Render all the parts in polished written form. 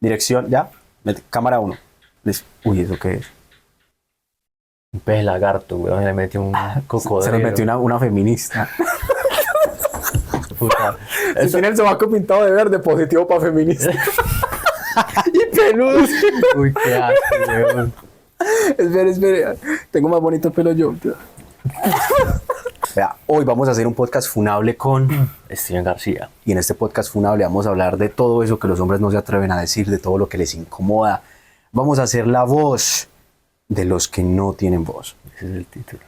Dirección, ya. Cámara 1. Uy, ¿eso qué es? Un pez lagarto, weón, le metió un cocodrilo. Se nos metió una feminista. Puta. Si tiene el sobaco pintado de verde, positivo para feminista. Y peludo. Uy, qué asco, weón. Espere. Tengo más bonito pelo yo. Vea, hoy vamos a hacer un podcast funable con Steven García. Y en este podcast funable vamos a hablar de todo eso que los hombres no se atreven a decir, de todo lo que les incomoda. Vamos a hacer la voz de los que no tienen voz. Ese es el título.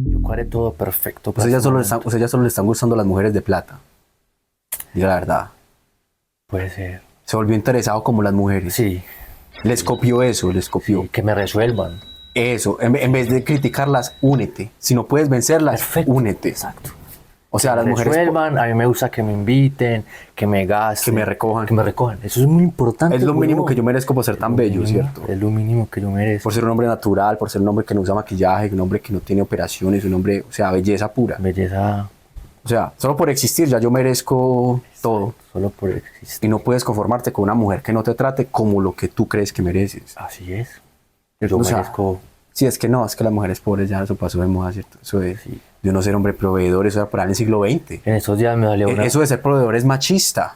Yo haré todo perfecto. Usted ya solo le están gustando las mujeres de plata. Diga la verdad. Puede ser. Se volvió interesado como las mujeres. Sí. Les copió eso, les copió. Sí, que me resuelvan. Eso, en vez de criticarlas, únete. Si no puedes vencerlas, Perfecto. únete. Exacto. O sea, las Me mujeres resuelvan, a mí me gusta que me inviten, que me gasten. que me recojan. Que me recojan. Eso es muy importante. Es lo mínimo huevón. que yo merezco por ser tan bello, ¿cierto? Es lo mínimo que yo merezco. Por ser un hombre natural, por ser un hombre que no usa maquillaje, un hombre que no tiene operaciones, un hombre, o sea, belleza pura. Belleza O sea, solo por existir ya yo merezco todo. solo por existir. Y no puedes conformarte con una mujer que no te trate como lo que tú crees que mereces. Así es. Yo O sea, merezco. Sí, es que las mujeres pobres ya eso pasó de moda, ¿cierto? Eso de, Sí. de uno ser hombre proveedor, eso era por ahí en el siglo XX. En esos días me salió una. Eso de ser proveedor es machista.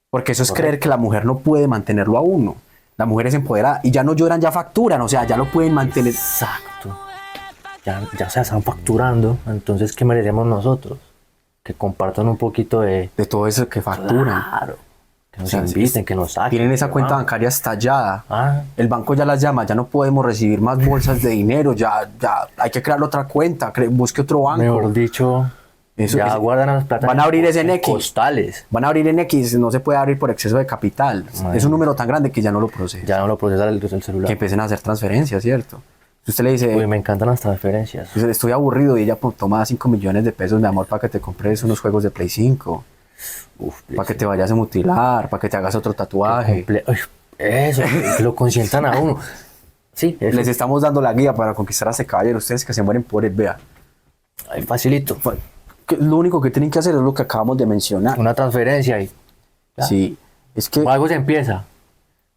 Porque eso es creer que la mujer no puede mantenerlo a uno. La mujer es empoderada y ya no lloran, ya facturan, o sea, ya lo pueden mantener. Exacto. Ya se están facturando. Entonces, ¿qué merecemos nosotros? Que compartan un poquito de. De todo eso que facturan. Claro. Que nos O sea, inviten, que nos saquen. Tienen esa que cuenta vamos. bancaria estallada. Ah, El banco ya las llama, ya no podemos recibir más bolsas de dinero, ya hay que crear otra cuenta, busque otro banco. mejor dicho. Eso- ya eso- guardan las plata. van a abrir ese en X. costales. Van a abrir en X, no se puede abrir por exceso de capital. Madre. Es un número tan grande que ya no lo procesa. Ya no lo procesa el celular. Que empiecen a hacer transferencias, ¿cierto? Si usted le dice, Uy, me encantan las transferencias. estoy aburrido y ella pues, toma 5 millones de pesos, mi amor, para que te compres unos juegos de Play 5, Uf, para que te vayas a mutilar, para que te hagas otro tatuaje. Uy, eso, que lo consientan a uno. Sí, eso. Les estamos dando la guía para conquistar a ese caballero. Ustedes que se mueren por él, vea. Ahí facilito. Lo único que tienen que hacer es lo que acabamos de mencionar. Una transferencia y ya. Sí, es que algo se empieza.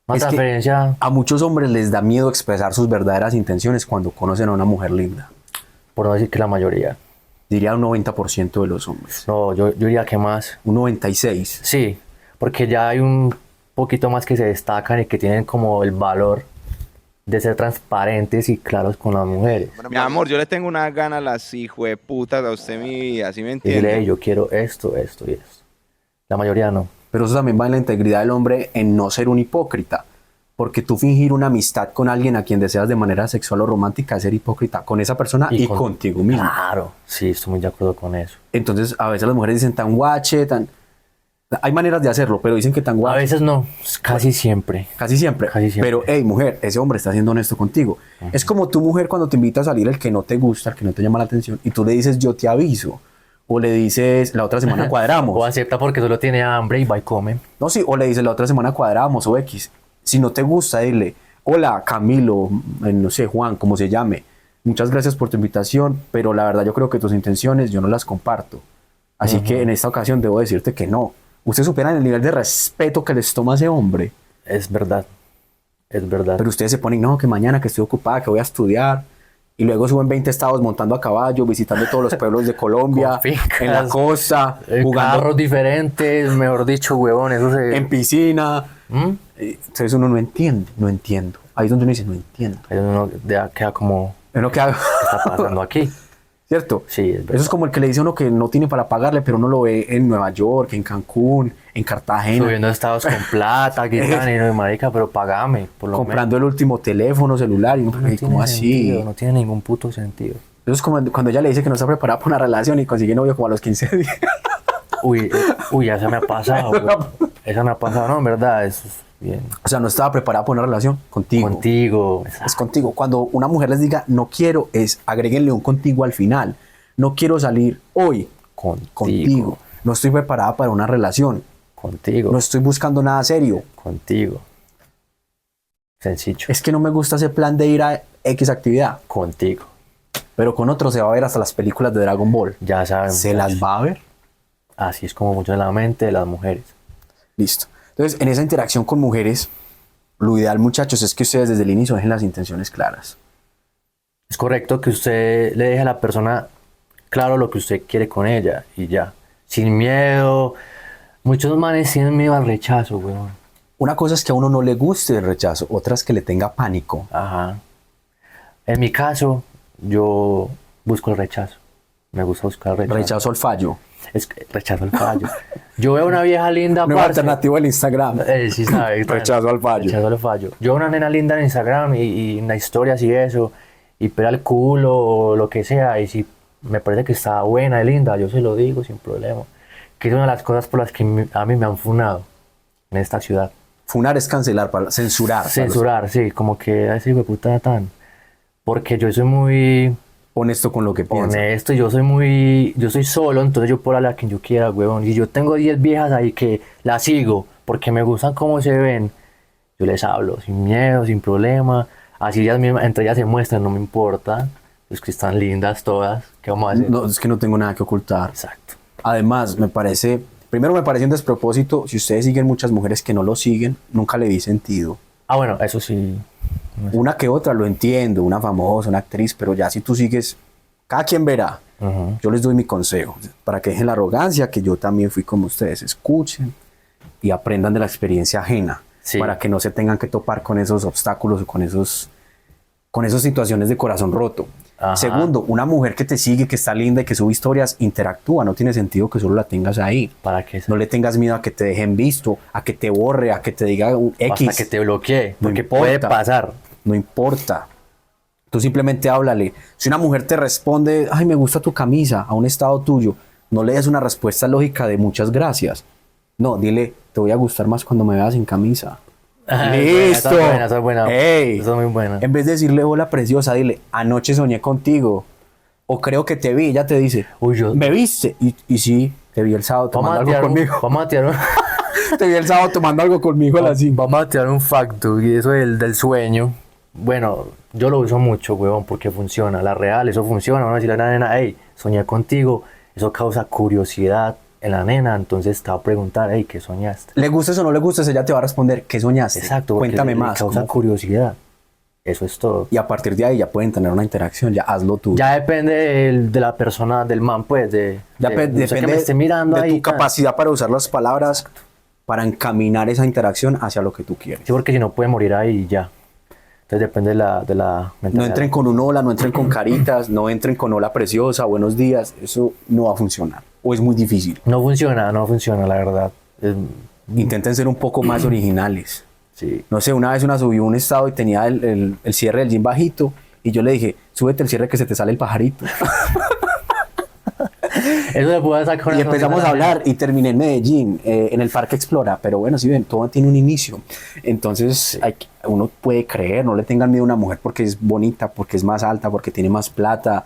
Una Es que- transferencia, a muchos hombres les da miedo expresar sus verdaderas intenciones cuando conocen a una mujer linda. por no decir que la mayoría. Diría un 90% de los hombres. No, yo diría que más. Un 96%. Sí, porque ya hay un poquito más que se destacan y que tienen como el valor de ser transparentes y claros con las mujeres. Mi amor, yo le tengo una gana a las hijueputas a usted, mi vida, ¿sí me Decirle, entiende? "Ey, yo quiero esto y esto. La mayoría no. Pero eso también va en la integridad del hombre en no ser un hipócrita. Porque tú fingir una amistad con alguien a quien deseas de manera sexual o romántica es ser hipócrita con esa persona y contigo mismo. Claro, sí, estoy muy de acuerdo con eso. Entonces a veces las mujeres dicen tan guache, tan... Hay maneras de hacerlo, pero dicen que tan A guache. veces no, casi siempre. Casi siempre. Casi siempre. Pero, hey, mujer, ese hombre está siendo honesto contigo. Es como tu mujer cuando te invita a salir el que no te gusta, el que no te llama la atención, y tú le dices, yo te aviso. O le dices, la otra semana O cuadramos. acepta porque solo tiene hambre y va y come. No, sí, o le dices, la otra semana cuadramos, o X. Si no te gusta, dile, hola, Camilo, no sé, Juan, como se llame. Muchas gracias por tu invitación, pero la verdad yo creo que tus intenciones yo no las comparto. Así que en esta ocasión debo decirte que no. Ustedes superan el nivel de respeto que les toma ese hombre. Es verdad. Es verdad. Pero ustedes se ponen, no, que mañana que estoy ocupada, que voy a estudiar. Y luego suben 20 estados montando a caballo, visitando todos los pueblos de Colombia, Con fincas, en la costa, jugando carros diferentes, mejor dicho, huevón, eso se... en piscina. ¿Mm? Entonces uno no entiende. Ahí es donde uno dice, no entiendo. Ahí uno queda como, Uno queda, ¿qué está pasando aquí? ¿cierto? Sí, es verdad. Eso es como el que le dice a uno que no tiene para pagarle, pero uno lo ve en Nueva York, en Cancún, en Cartagena, Subiendo estados con plata, quitan y no, marica, pero pagame, por lo comprando el último teléfono celular. Y uno, menos. No "Ey, tiene ¿cómo así? sentido, no tiene ningún puto sentido. Eso es como cuando ella le dice que no está preparada para una relación y consigue novio como a los 15 días. Uy, esa me ha pasado, huevón. Esa me ha pasado, no, en verdad, eso es bien. O sea, no estaba preparada para una relación contigo. Contigo. Es contigo. Cuando una mujer les diga no quiero, agréguenle un contigo al final. No quiero salir hoy contigo. No estoy preparada para una relación. Contigo. No estoy buscando nada serio. Contigo. Sencillo. Es que no me gusta ese plan de ir a X actividad. Contigo. Pero con otro se va a ver hasta las películas de Dragon Ball. Ya saben. ¿Se las va a ver? Así es como funciona la mente de las mujeres. Listo. Entonces, en esa interacción con mujeres, lo ideal, muchachos, es que ustedes desde el inicio dejen las intenciones claras. Es correcto que usted le deje a la persona claro lo que usted quiere con ella y ya. Sin miedo. Muchos manes tienen miedo al rechazo, weón. Una cosa es que a uno no le guste el rechazo, otra es que le tenga pánico. Ajá. En mi caso, yo busco el rechazo. Me gusta buscar el rechazo. Rechazo al fallo. Es que rechazo el fallo. Yo veo una vieja linda, Nueva parce. alternativa del Instagram. Sí sabe. Rechazo al fallo. Rechazo al fallo. Yo veo una nena linda en Instagram y en las historias y eso, y pega el culo o lo que sea, y si me parece que está buena y linda, yo se lo digo sin problema. Que es una de las cosas por las que a mí me han funado en esta ciudad. Funar es cancelar, censurar. Censurar, sí, como que ese hijo de puta tan. Porque yo soy muy Honesto con lo que piensa. honesto, yo soy solo, entonces yo puedo hablar a quien yo quiera, huevón. Y yo tengo 10 viejas ahí que las sigo porque me gustan cómo se ven. Yo les hablo sin miedo, sin problema. Así ellas mismas, entre ellas se muestran, no me importa. Es que están lindas todas. ¿Qué vamos a hacer? No, es que no tengo nada que ocultar. Exacto. Además, primero me parece un despropósito, si ustedes siguen muchas mujeres que no lo siguen, nunca le vi sentido. Ah, bueno, eso sí. Una que otra lo entiendo, una famosa, una actriz, pero ya si tú sigues, cada quien verá. Ujú. Yo les doy mi consejo, para que dejen la arrogancia, que yo también fui como ustedes, escuchen y aprendan de la experiencia ajena, Sí. para que no se tengan que topar con esos obstáculos o con esas situaciones de corazón roto. Ajá. Segundo, una mujer que te sigue, que está linda y que sube historias, interactúa, no tiene sentido que solo la tengas ahí. ¿Para qué? No le tengas miedo a que te dejen visto, a que te borre, a que te diga un X. Hasta que te bloquee, No porque importa. puede pasar. No importa. Tú simplemente háblale. Si una mujer te responde, ay, me gusta tu camisa, a un estado tuyo, no le des una respuesta lógica de muchas gracias. No, dile, te voy a gustar más cuando me veas sin camisa. ¡Listo! Esa es buena. ¡Ey! Esa es muy buena. En vez de decirle, hola preciosa, dile, anoche soñé contigo. O creo que te vi. Ella te dice, Uy, yo. ¿me viste? Y sí, te vi el sábado tomando algo conmigo. Vamos a tirar un, Te vi el sábado tomando algo conmigo a las 5. vamos a tirar un facto, y eso del sueño. Bueno, yo lo uso mucho, huevón, porque funciona. La real, eso funciona. Vamos a decirle a la nena, hey, soñé contigo. Eso causa curiosidad en la nena. Entonces te va a preguntar, hey, ¿qué soñaste? Le gustes o no le gustes, ella te va a responder, ¿qué soñaste? Exacto. porque Cuéntame le más. causa ¿cómo? curiosidad. Eso es todo. Y a partir de ahí ya pueden tener una interacción, ya hazlo tú. Ya depende de la persona, del man, pues, Depende que me esté mirando de ahí. tu capacidad para usar las palabras para encaminar esa interacción hacia lo que tú quieres. Sí, porque si no puede morir ahí y ya. Entonces depende de la No mentalidad. entren con un hola, no entren con caritas, no entren con hola preciosa, buenos días. Eso no va a funcionar. O es muy difícil. No funciona, la verdad. Intenten ser un poco más originales. Sí. No sé, una vez una subió un estado y tenía el cierre del jean bajito. Y yo le dije, súbete el cierre que se te sale el pajarito. Eso se puede sacar. Y empezamos a hablar y terminé en Medellín, en el Parque Explora. Pero bueno, si ven, todo tiene un inicio. Entonces, uno puede creer, no le tengan miedo a una mujer porque es bonita, porque es más alta, porque tiene más plata,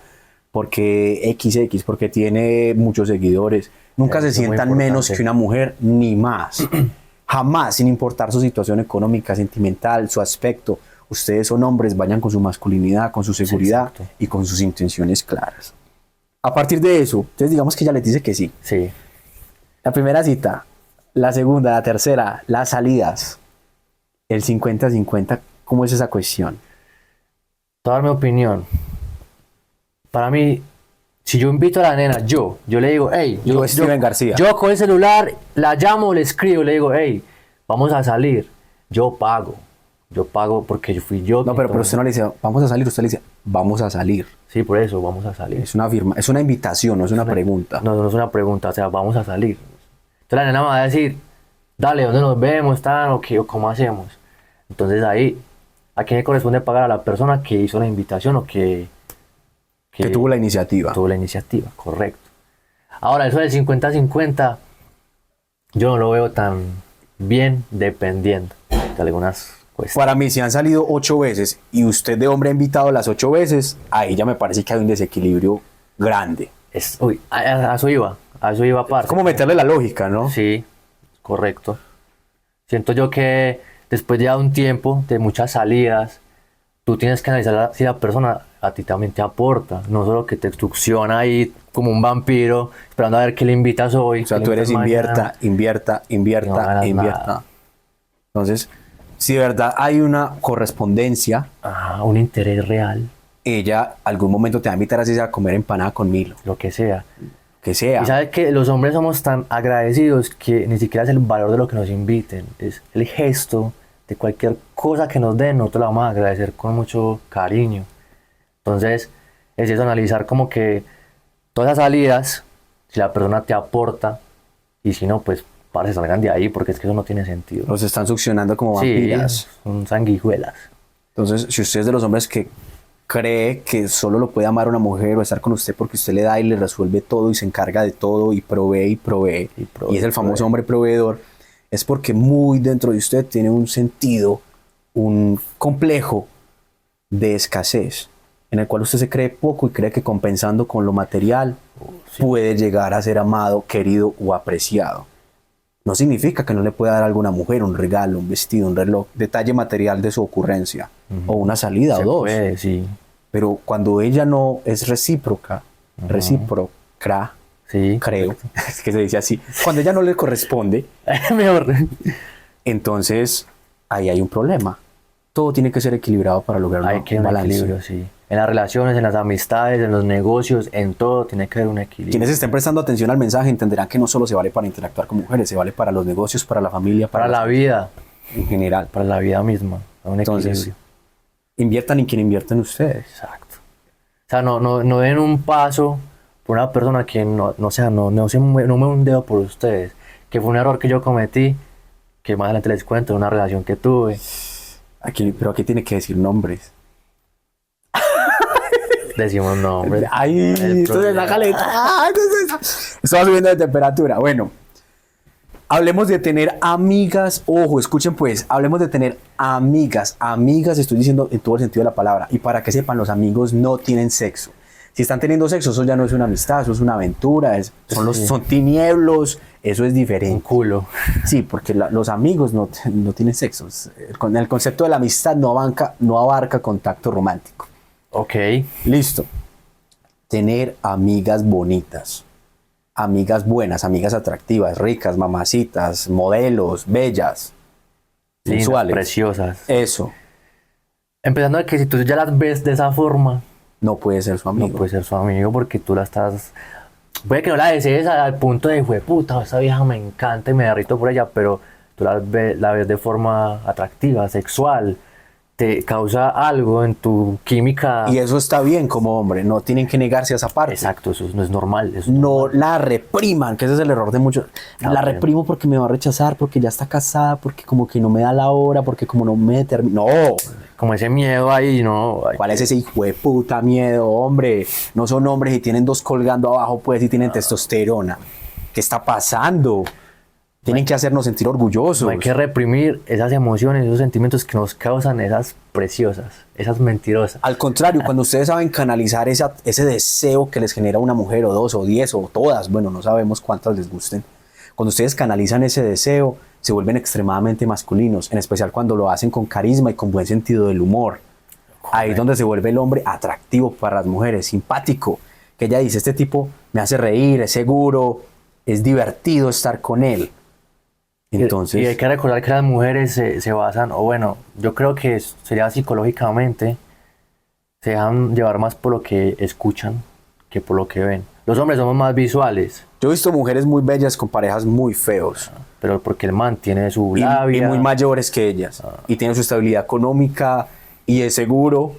porque XX, porque tiene muchos seguidores. Nunca se Eso es muy sientan menos importante. que una mujer, ni más. Jamás, sin importar su situación económica, sentimental, su aspecto. Ustedes son hombres, vayan con su masculinidad, con su seguridad exacto. y con sus intenciones claras. A partir de eso, entonces digamos que ella les dice que sí. Sí. La primera cita, la segunda, la tercera, las salidas, el 50-50, ¿cómo es esa cuestión? Te voy a dar mi opinión. Para mí, si yo invito a la nena, yo le digo, hey, Yo, Steven García. Yo con el celular la llamo, le escribo, le digo, hey, vamos a salir. Yo pago porque yo fui yo. No, pero usted no le dice, vamos a salir, usted le dice, vamos a salir. Sí, por eso, vamos a salir. Es una firma, es una invitación, no es una pregunta. No, no es una pregunta, o sea, vamos a salir. Entonces la nena me va a decir, dale, ¿dónde nos vemos? ¿Tan? ¿O qué? ¿O cómo hacemos? Entonces ahí, ¿a quién le corresponde pagar? A la persona que hizo la invitación o que Que tuvo la iniciativa. tuvo la iniciativa, correcto. Ahora, eso del 50-50, yo no lo veo tan bien dependiendo de algunas cuestiones. Para mí, si han salido 8 veces y usted de hombre ha invitado las 8 veces, ahí ya me parece que hay un desequilibrio grande. Uy, a eso iba aparte. ¿Cómo meterle la lógica, no? Sí, correcto. Siento yo que después de un tiempo de muchas salidas, tú tienes que analizar si la persona a ti también te aporta, no solo que te succiona ahí como un vampiro, esperando a ver qué le invitas hoy. O sea, qué tú le eres invitas invierta, Y no ganas invierta. nada. Entonces, si de verdad hay una correspondencia, Un interés real, ella algún momento te va a invitar así sea a comer empanada con Milo, lo que sea. que sea. Y sabes que los hombres somos tan agradecidos que ni siquiera es el valor de lo que nos inviten, es el gesto de cualquier cosa que nos den, nosotros la vamos a agradecer con mucho cariño. Entonces, es eso, analizar como que todas esas salidas, si la persona te aporta, y si no, pues para que salgan de ahí, porque es que eso no tiene sentido. Los están succionando como Sí, vampiras. son sanguijuelas. Entonces, si usted es de los hombres que cree que solo lo puede amar una mujer o estar con usted porque usted le da y le resuelve todo y se encarga de todo y provee, y es el famoso hombre proveedor, es porque muy dentro de usted tiene un sentido, un complejo de escasez, en el cual usted se cree poco y cree que compensando con lo material puede llegar a ser amado, querido o apreciado. No significa que no le pueda dar a alguna mujer un regalo, un vestido, un reloj, detalle material de su ocurrencia, o una salida Se o dos. puede, sí. Pero cuando ella no es recíproca, Sí, creo, es que se dice así, cuando ella no le corresponde, mejor. entonces ahí hay un problema. Todo tiene que ser equilibrado para lograr Hay que haber un equilibrio, sí. En las relaciones, en las amistades, en los negocios, en todo tiene que haber un equilibrio. Quienes estén prestando atención al mensaje entenderán que no solo se vale para interactuar con mujeres, se vale para los negocios, para la familia, Para la vida, en general. para la vida misma. Un Entonces, equilibrio. inviertan en quien invierten ustedes. Exacto. O sea, no den un paso por una persona que no me un dedo por ustedes. Que fue un error que yo cometí, que más adelante les cuento, de una relación que tuve. Pero aquí tiene que decir nombres. Decimos nombres. Ay, El entonces problema. sácale. Esto va subiendo de temperatura. Bueno, hablemos de tener amigas. Ojo, escuchen pues. Hablemos de tener amigas. Amigas, estoy diciendo en todo el sentido de la palabra. Y para que sepan, los amigos no tienen sexo. Si están teniendo sexo, eso ya no es una amistad, eso es una aventura. Son tinieblos. Eso es Un diferente. culo. Sí, porque los amigos no tienen sexo. El concepto de la amistad no abarca contacto romántico. Ok. Listo. Tener amigas bonitas, amigas buenas, amigas atractivas, ricas, mamacitas, modelos, bellas, Lindas, sensuales. preciosas. Eso Empezando a que si tú ya las ves de esa forma, no puede ser su amigo. no puede ser su amigo porque tú la estás... Puede que no la desees al punto de, puta, esa vieja me encanta y me derrito por ella, pero tú la ves de forma atractiva, sexual, te causa algo en tu química. Y eso está bien como hombre, no tienen que negarse a esa parte. Exacto, eso no es normal. Eso No la repriman, que ese es el error de muchos. La reprimo porque me va a rechazar, porque ya está casada, porque como que no me da la hora, porque como no me termina. No, como ese miedo ahí, ¿no? ¿cuál es ese hijo de puta miedo, hombre? No son hombres y tienen dos colgando abajo, pues, y tienen testosterona. ¿Qué está pasando? Tienen que hacernos sentir orgullosos. No hay que reprimir esas emociones, esos sentimientos que nos causan esas preciosas, esas mentirosas. Al contrario, cuando ustedes saben canalizar ese deseo que les genera una mujer o dos o 10 o todas, bueno, no sabemos cuántas les gusten. Cuando ustedes canalizan ese deseo, se vuelven extremadamente masculinos, en especial cuando lo hacen con carisma y con buen sentido del humor. Ahí es donde se vuelve el hombre atractivo para las mujeres, simpático. Que ella dice, este tipo me hace reír, es seguro, es divertido estar con él. Entonces, y hay que recordar que las mujeres se basan, o bueno, yo creo que sería psicológicamente, se dejan llevar más por lo que escuchan que por lo que ven. Los hombres somos más visuales, yo he visto mujeres muy bellas con parejas muy feos. pero porque el man tiene su Y labia. muy mayores que ellas. Y tiene su estabilidad económica y es seguro,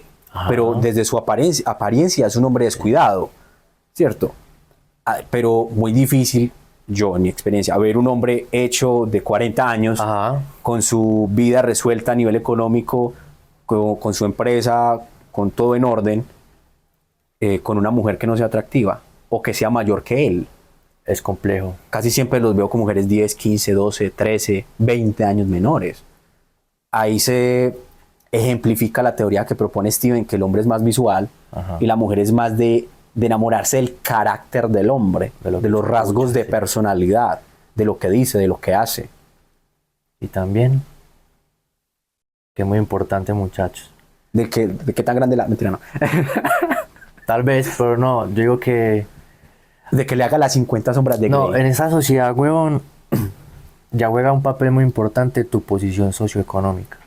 pero desde su apariencia es un hombre descuidado, ¿cierto? Pero muy difícil, yo en mi experiencia, ver un hombre hecho de 40 años, Ajá. con su vida resuelta a nivel económico, con su empresa, con todo en orden, con una mujer que no sea atractiva o que sea mayor que él. Es complejo. Casi siempre los veo con mujeres 10, 15, 12, 13, 20 años menores. Ahí se ejemplifica la teoría que propone Steven, que el hombre es más visual. Ajá. Y la mujer es más de enamorarse del carácter del hombre, de los rasgos de personalidad, de lo que dice, de lo que hace. Y también, que es muy importante, muchachos, De qué tan grande la... Mentira, no. Tal vez, pero no, yo digo que De que le haga las 50 sombras de no, Grey. en esa sociedad, huevón, ya juega un papel muy importante tu posición socioeconómica.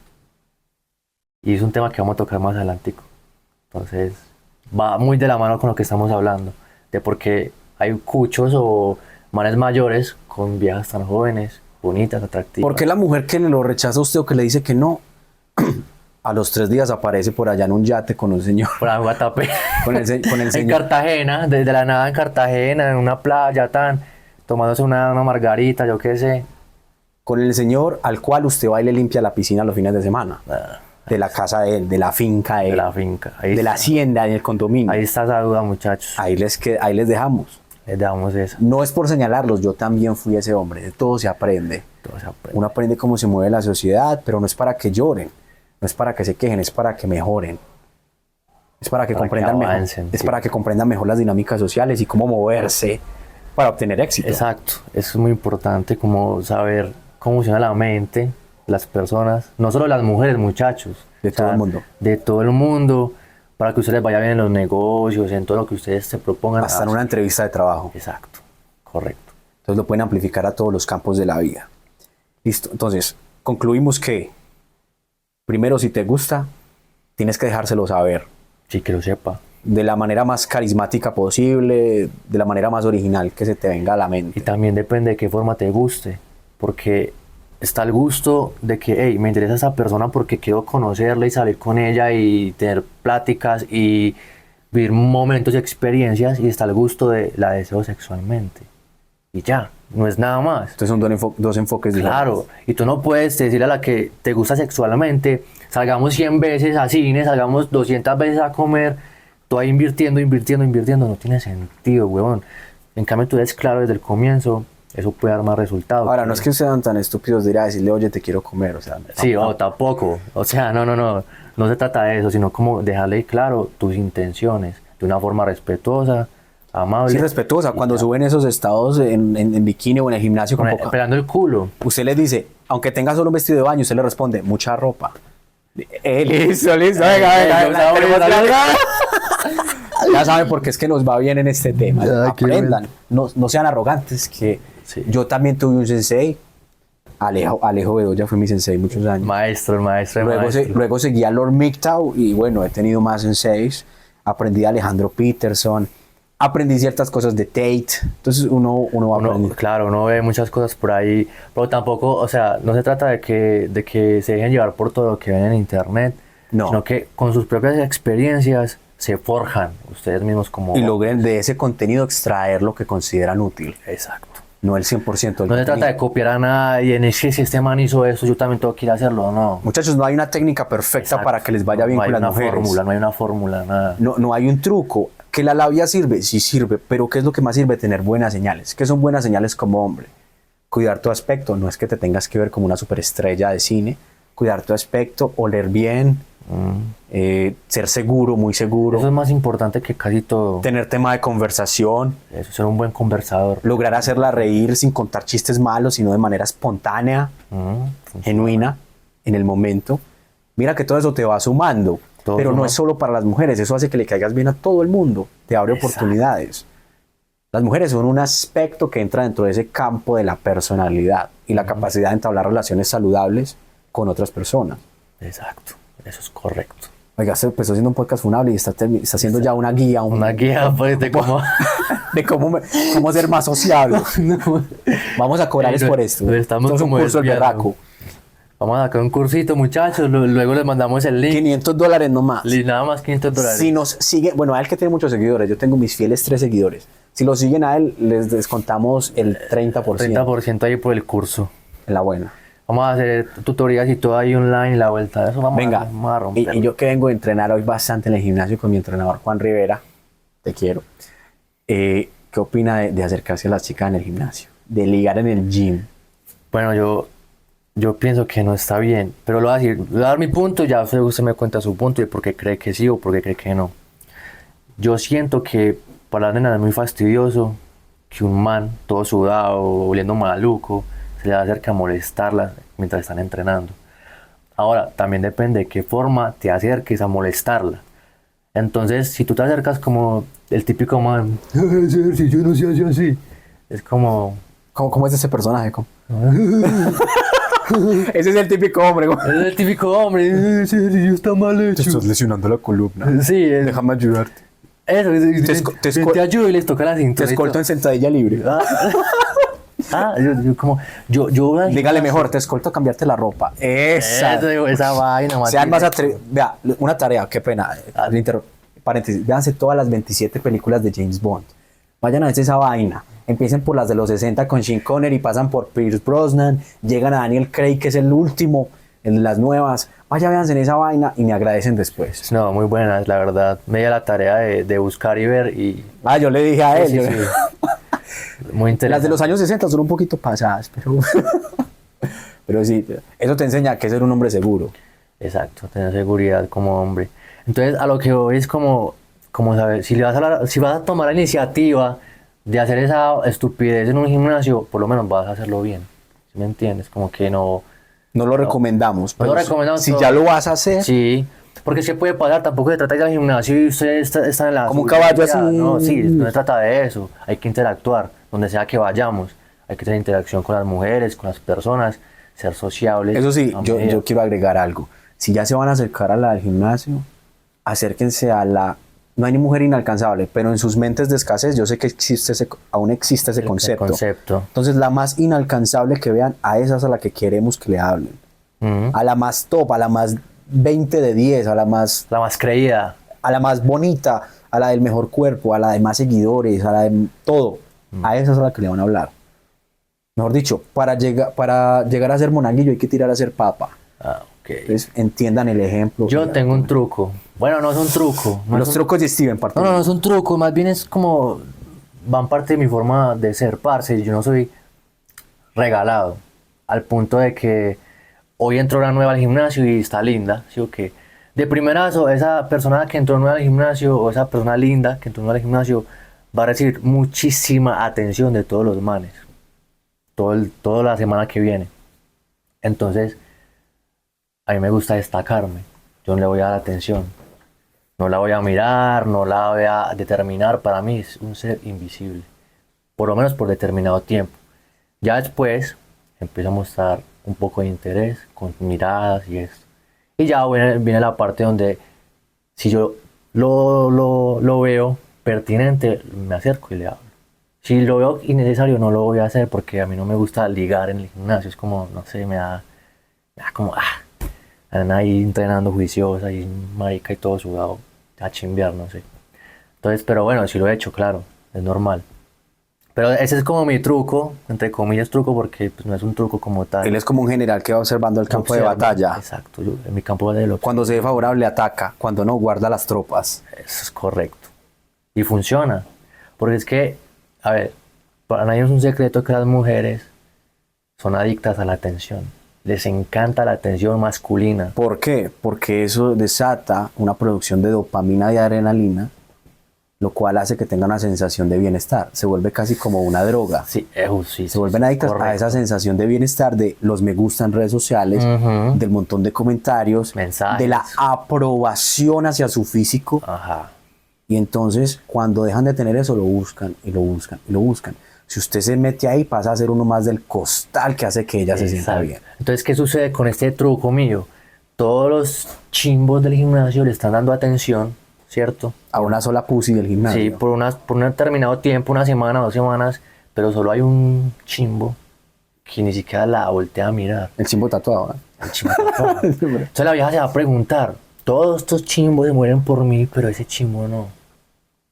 Y es un tema que vamos a tocar más adelantico. Entonces, va muy de la mano con lo que estamos hablando. De por qué hay cuchos o manes mayores con viejas tan jóvenes, bonitas, atractivas. ¿Por qué la mujer que lo rechaza a usted o que le dice que no, a los 3 días aparece por allá en un yate con un señor? Por ahí en Guatapé. Con el En señor. Cartagena, desde la nada en Cartagena, en una playa tan, tomándose una margarita, yo qué sé. Con el señor al cual usted va y le limpia la piscina los fines de semana. De la casa de él, de la finca de él. De la finca. Ahí De la está. hacienda, en el condominio. Ahí está esa duda, muchachos. Ahí les dejamos. Les damos eso. No es por señalarlos, yo también fui ese hombre. De todo se aprende. Todo se aprende. Uno aprende cómo se mueve la sociedad, pero no es para que lloren, no es para que se quejen, es para que mejoren. Es para que Para que comprendan mejor. avancen, Es sí. para que comprendan mejor las dinámicas sociales y cómo moverse para obtener éxito. Exacto. Eso es muy importante, como saber cómo funciona la mente de las personas. No solo las mujeres, muchachos. De todo el mundo. De todo el mundo. Para que ustedes les vaya bien en los negocios, en todo lo que ustedes se propongan. Hasta en una entrevista de trabajo. Exacto. Correcto. Entonces lo pueden amplificar a todos los campos de la vida. Listo. Entonces, concluimos que primero, si te gusta, tienes que dejárselo saber Sí, que lo sepa. de la manera más carismática posible, de la manera más original que se te venga a la Y mente. también depende de qué forma te guste. Porque está el gusto de que, hey, me interesa esa persona porque quiero conocerla y salir con ella y tener pláticas y vivir momentos y experiencias. Y está el gusto de la deseo sexualmente. Y ya, no es nada más. Entonces son dos enfoques Claro, diferentes. y tú no puedes decirle a la que te gusta sexualmente, salgamos 100 veces a cine, salgamos 200 veces a comer, tú ahí invirtiendo, no tiene sentido, huevón. En cambio, tú eres claro desde el comienzo, eso puede dar más resultados. Ahora, no es que sean tan estúpidos de ir a decirle, oye, te quiero comer, o sea, Sí, o tampoco, o sea, no se trata de eso, sino como dejarle claro tus intenciones, de una forma respetuosa, amable. sí, respetuosa. Cuando suben esos estados en bikini o en el gimnasio con poca, Esperando el culo. usted les dice, aunque tenga solo un vestido de baño, usted le responde, mucha ropa. Listo, venga, tenemos que- Ya saben porque es que nos va bien en este tema. Ay, qué Aprendan, no sean arrogantes, que Sí. yo también tuve un sensei, Alejo Bedoya fue mi sensei muchos años. El maestro. Luego seguí a Lord Mictau y bueno, he tenido más senseis. Aprendí a Alejandro Peterson, aprendí ciertas cosas de Tate. Entonces uno va aprendiendo. Claro, uno ve muchas cosas por ahí, pero tampoco, o sea, no se trata de que se dejen llevar por todo lo que ven en internet, No. sino que con sus propias experiencias se forjan ustedes mismos como... Y logren de ese contenido extraer lo que consideran útil, Exacto. no el 100% del No se trata de contenido. copiar a nadie, en es que si este man hizo eso, yo también tengo que ir a hacerlo, no. Muchachos, no hay una técnica perfecta Exacto. para que les vaya bien No hay con las una mujeres. fórmula, no hay una fórmula, nada. No hay un truco. ¿Que la labia sirve? Sí sirve, pero ¿qué es lo que más sirve? Tener buenas señales. ¿Qué son buenas señales como hombre? Cuidar tu aspecto, no es que te tengas que ver como una superestrella de cine. Cuidar tu aspecto, oler bien, ser seguro, muy seguro, Eso es más importante que casi todo. tener tema de conversación, Eso, ser un buen conversador. lograr hacerla reír sin contar chistes malos, sino de manera espontánea, genuina, en el momento. Mira que todo eso te va sumando, Todo pero no suma. es solo para las mujeres, eso hace que le caigas bien a todo el mundo, te abre oportunidades. Las mujeres son un aspecto que entra dentro de ese campo de la personalidad y la capacidad de entablar relaciones saludables con otras personas. Exacto, eso es correcto. Oiga, se empezó haciendo un podcast funable y está haciendo ya una guía, Una guía pues de cómo... de cómo ser más sociable. Vamos a cobrar es por esto. Lo estamos Esto es un como curso del desviando. berraco. Vamos a sacar un cursito, muchachos. Luego les mandamos el link. $500 nomás. Y nada más $500. Si nos sigue, bueno, a él que tiene muchos seguidores, yo tengo mis fieles 3 seguidores. Si lo siguen a él, les descontamos el 30%. 30% ahí por el curso. En la buena. Vamos a hacer tutorías y todo ahí online, la vuelta. Eso vamos, Venga, vamos a romper. y yo que vengo a entrenar hoy bastante en el gimnasio con mi entrenador Juan Rivera, te quiero. ¿Qué opina de acercarse a las chicas en el gimnasio? De ligar en el gym. Bueno, yo pienso que no está bien, pero lo voy a decir, voy a dar mi punto, ya usted me cuenta su punto y por qué cree que sí o por qué cree que no. Yo siento que para las nenas es muy fastidioso que un man todo sudado, oliendo maluco, se le acerca a molestarlas mientras están entrenando. Ahora, también depende de qué forma te acerques a molestarla. Entonces, si tú te acercas como el típico man, ese ejercicio no se hace así. Es como... ¿Cómo es ese personaje? Ese es el típico hombre, güey. Es el típico hombre, ese ejercicio está mal Te hecho. estás lesionando la columna. Sí, Déjame ayudarte. eso, te ayudo y les toca la Te cintura. y escolto todo. en sentadilla libre. Yo Dígale mejor, te escolto a cambiarte la ropa. esa vaina, Sean más Matilde. atrevidos. Vea, una tarea, qué pena. Paréntesis, véanse todas las 27 películas de James Bond. Vayan a ver esa vaina. Empiecen por las de los 60 con Sean Connery, pasan por Pierce Brosnan, llegan a Daniel Craig, que es el último, en las nuevas. Vaya, véanse en esa vaina y me agradecen después. No, muy buenas, la verdad. Me dio la tarea de buscar y ver y... Yo le dije a él. Sí, yo- sí. Muy interesante. Las de los años 60 son un poquito pasadas, pero, pero sí, eso te enseña que ser un hombre seguro. Exacto, tener seguridad como hombre. Entonces, a lo que voy es como saber, si vas a tomar la iniciativa de hacer esa estupidez en un gimnasio, por lo menos vas a hacerlo bien. ¿Sí me entiendes? Como que no... No lo recomendamos. No lo pero recomendamos, Si pero- ya lo vas a hacer, Sí, porque se puede pasar, tampoco se trata de ir al gimnasio y usted está en la... Como un suya, caballo ya, así. No, sí, no se trata de eso. Hay que interactuar, donde sea que vayamos. Hay que tener interacción con las mujeres, con las personas, ser sociables. eso sí, a yo medida. quiero agregar algo. Si ya se van a acercar al gimnasio, acérquense a la... No hay ni mujer inalcanzable, pero en sus mentes de escasez yo sé que aún existe ese El concepto. concepto. Entonces la más inalcanzable que vean, a esa es a la que queremos que le hablen. Ujú. A la más top, a la más 20 de 10, a la más La más bonita, a la del mejor cuerpo, a la de más seguidores, a la de todo. A esa es a la que le van a hablar. Mejor dicho, para llegar a ser monaguillo hay que tirar a ser papa. ok. Entonces entiendan el ejemplo. Yo tengo un truco. Bueno, no es un truco. No, Los es un- trucos de Steven, parte. no es un truco. Más bien es como... Van parte de mi forma de ser, parce. Yo no soy regalado. Al punto de que hoy entró una nueva al gimnasio y está linda. ¿Sí o qué? De primerazo, esa persona que entró nueva al gimnasio o esa persona linda que entró nueva al gimnasio va a recibir muchísima atención de todos los manes. Toda la semana que viene. Entonces, a mí me gusta destacarme. Yo no le voy a dar atención. No la voy a mirar, no la voy a determinar. Para mí es un ser invisible. Por lo menos por determinado tiempo. Ya después empiezo a mostrar un poco de interés con miradas y esto. Y ya viene la parte donde si yo lo veo pertinente, me acerco y le hablo. Si lo veo innecesario, no lo voy a hacer porque a mí no me gusta ligar en el gimnasio. Es como, no sé, me da como, andan ahí entrenando juiciosa y marica y todo sudado a chimbear, no sé. Entonces, pero bueno, sí lo he hecho, claro, es normal. Pero ese es como mi truco, entre comillas truco, porque pues, no es un truco como tal. Él es como un general que va observando el campo de Observa. batalla. Exacto, en mi campo de lo Cuando se ve favorable ataca, cuando no guarda las tropas. Eso es correcto. Y funciona. Porque es que, a ver, para nadie es un secreto que las mujeres son adictas a la atención. Les encanta la atención masculina. ¿Por qué? Porque eso desata una producción de dopamina y adrenalina, lo cual hace que tengan una sensación de bienestar. Se vuelve casi como una droga. Sí, sí. Se vuelven adictas a esa sensación de bienestar de los me gusta en redes sociales, Ujú. del montón de comentarios, Mensajes. de la aprobación hacia su físico. Ajá. Y entonces, cuando dejan de tener eso, lo buscan y lo buscan y lo buscan. Si usted se mete ahí, pasa a ser uno más del costal que hace que ella se sienta Exacto. bien. Entonces, ¿qué sucede con este truco mío? Todos los chimbos del gimnasio le están dando atención, ¿cierto? A una sola pussy del gimnasio. Sí, por un determinado tiempo, una semana, 2 semanas, pero solo hay un chimbo que ni siquiera la voltea a mirar. El chimbo tatuado. El chimbo tatuado. Entonces la vieja se va a preguntar, todos estos chimbos se mueren por mí, pero ese chimbo no.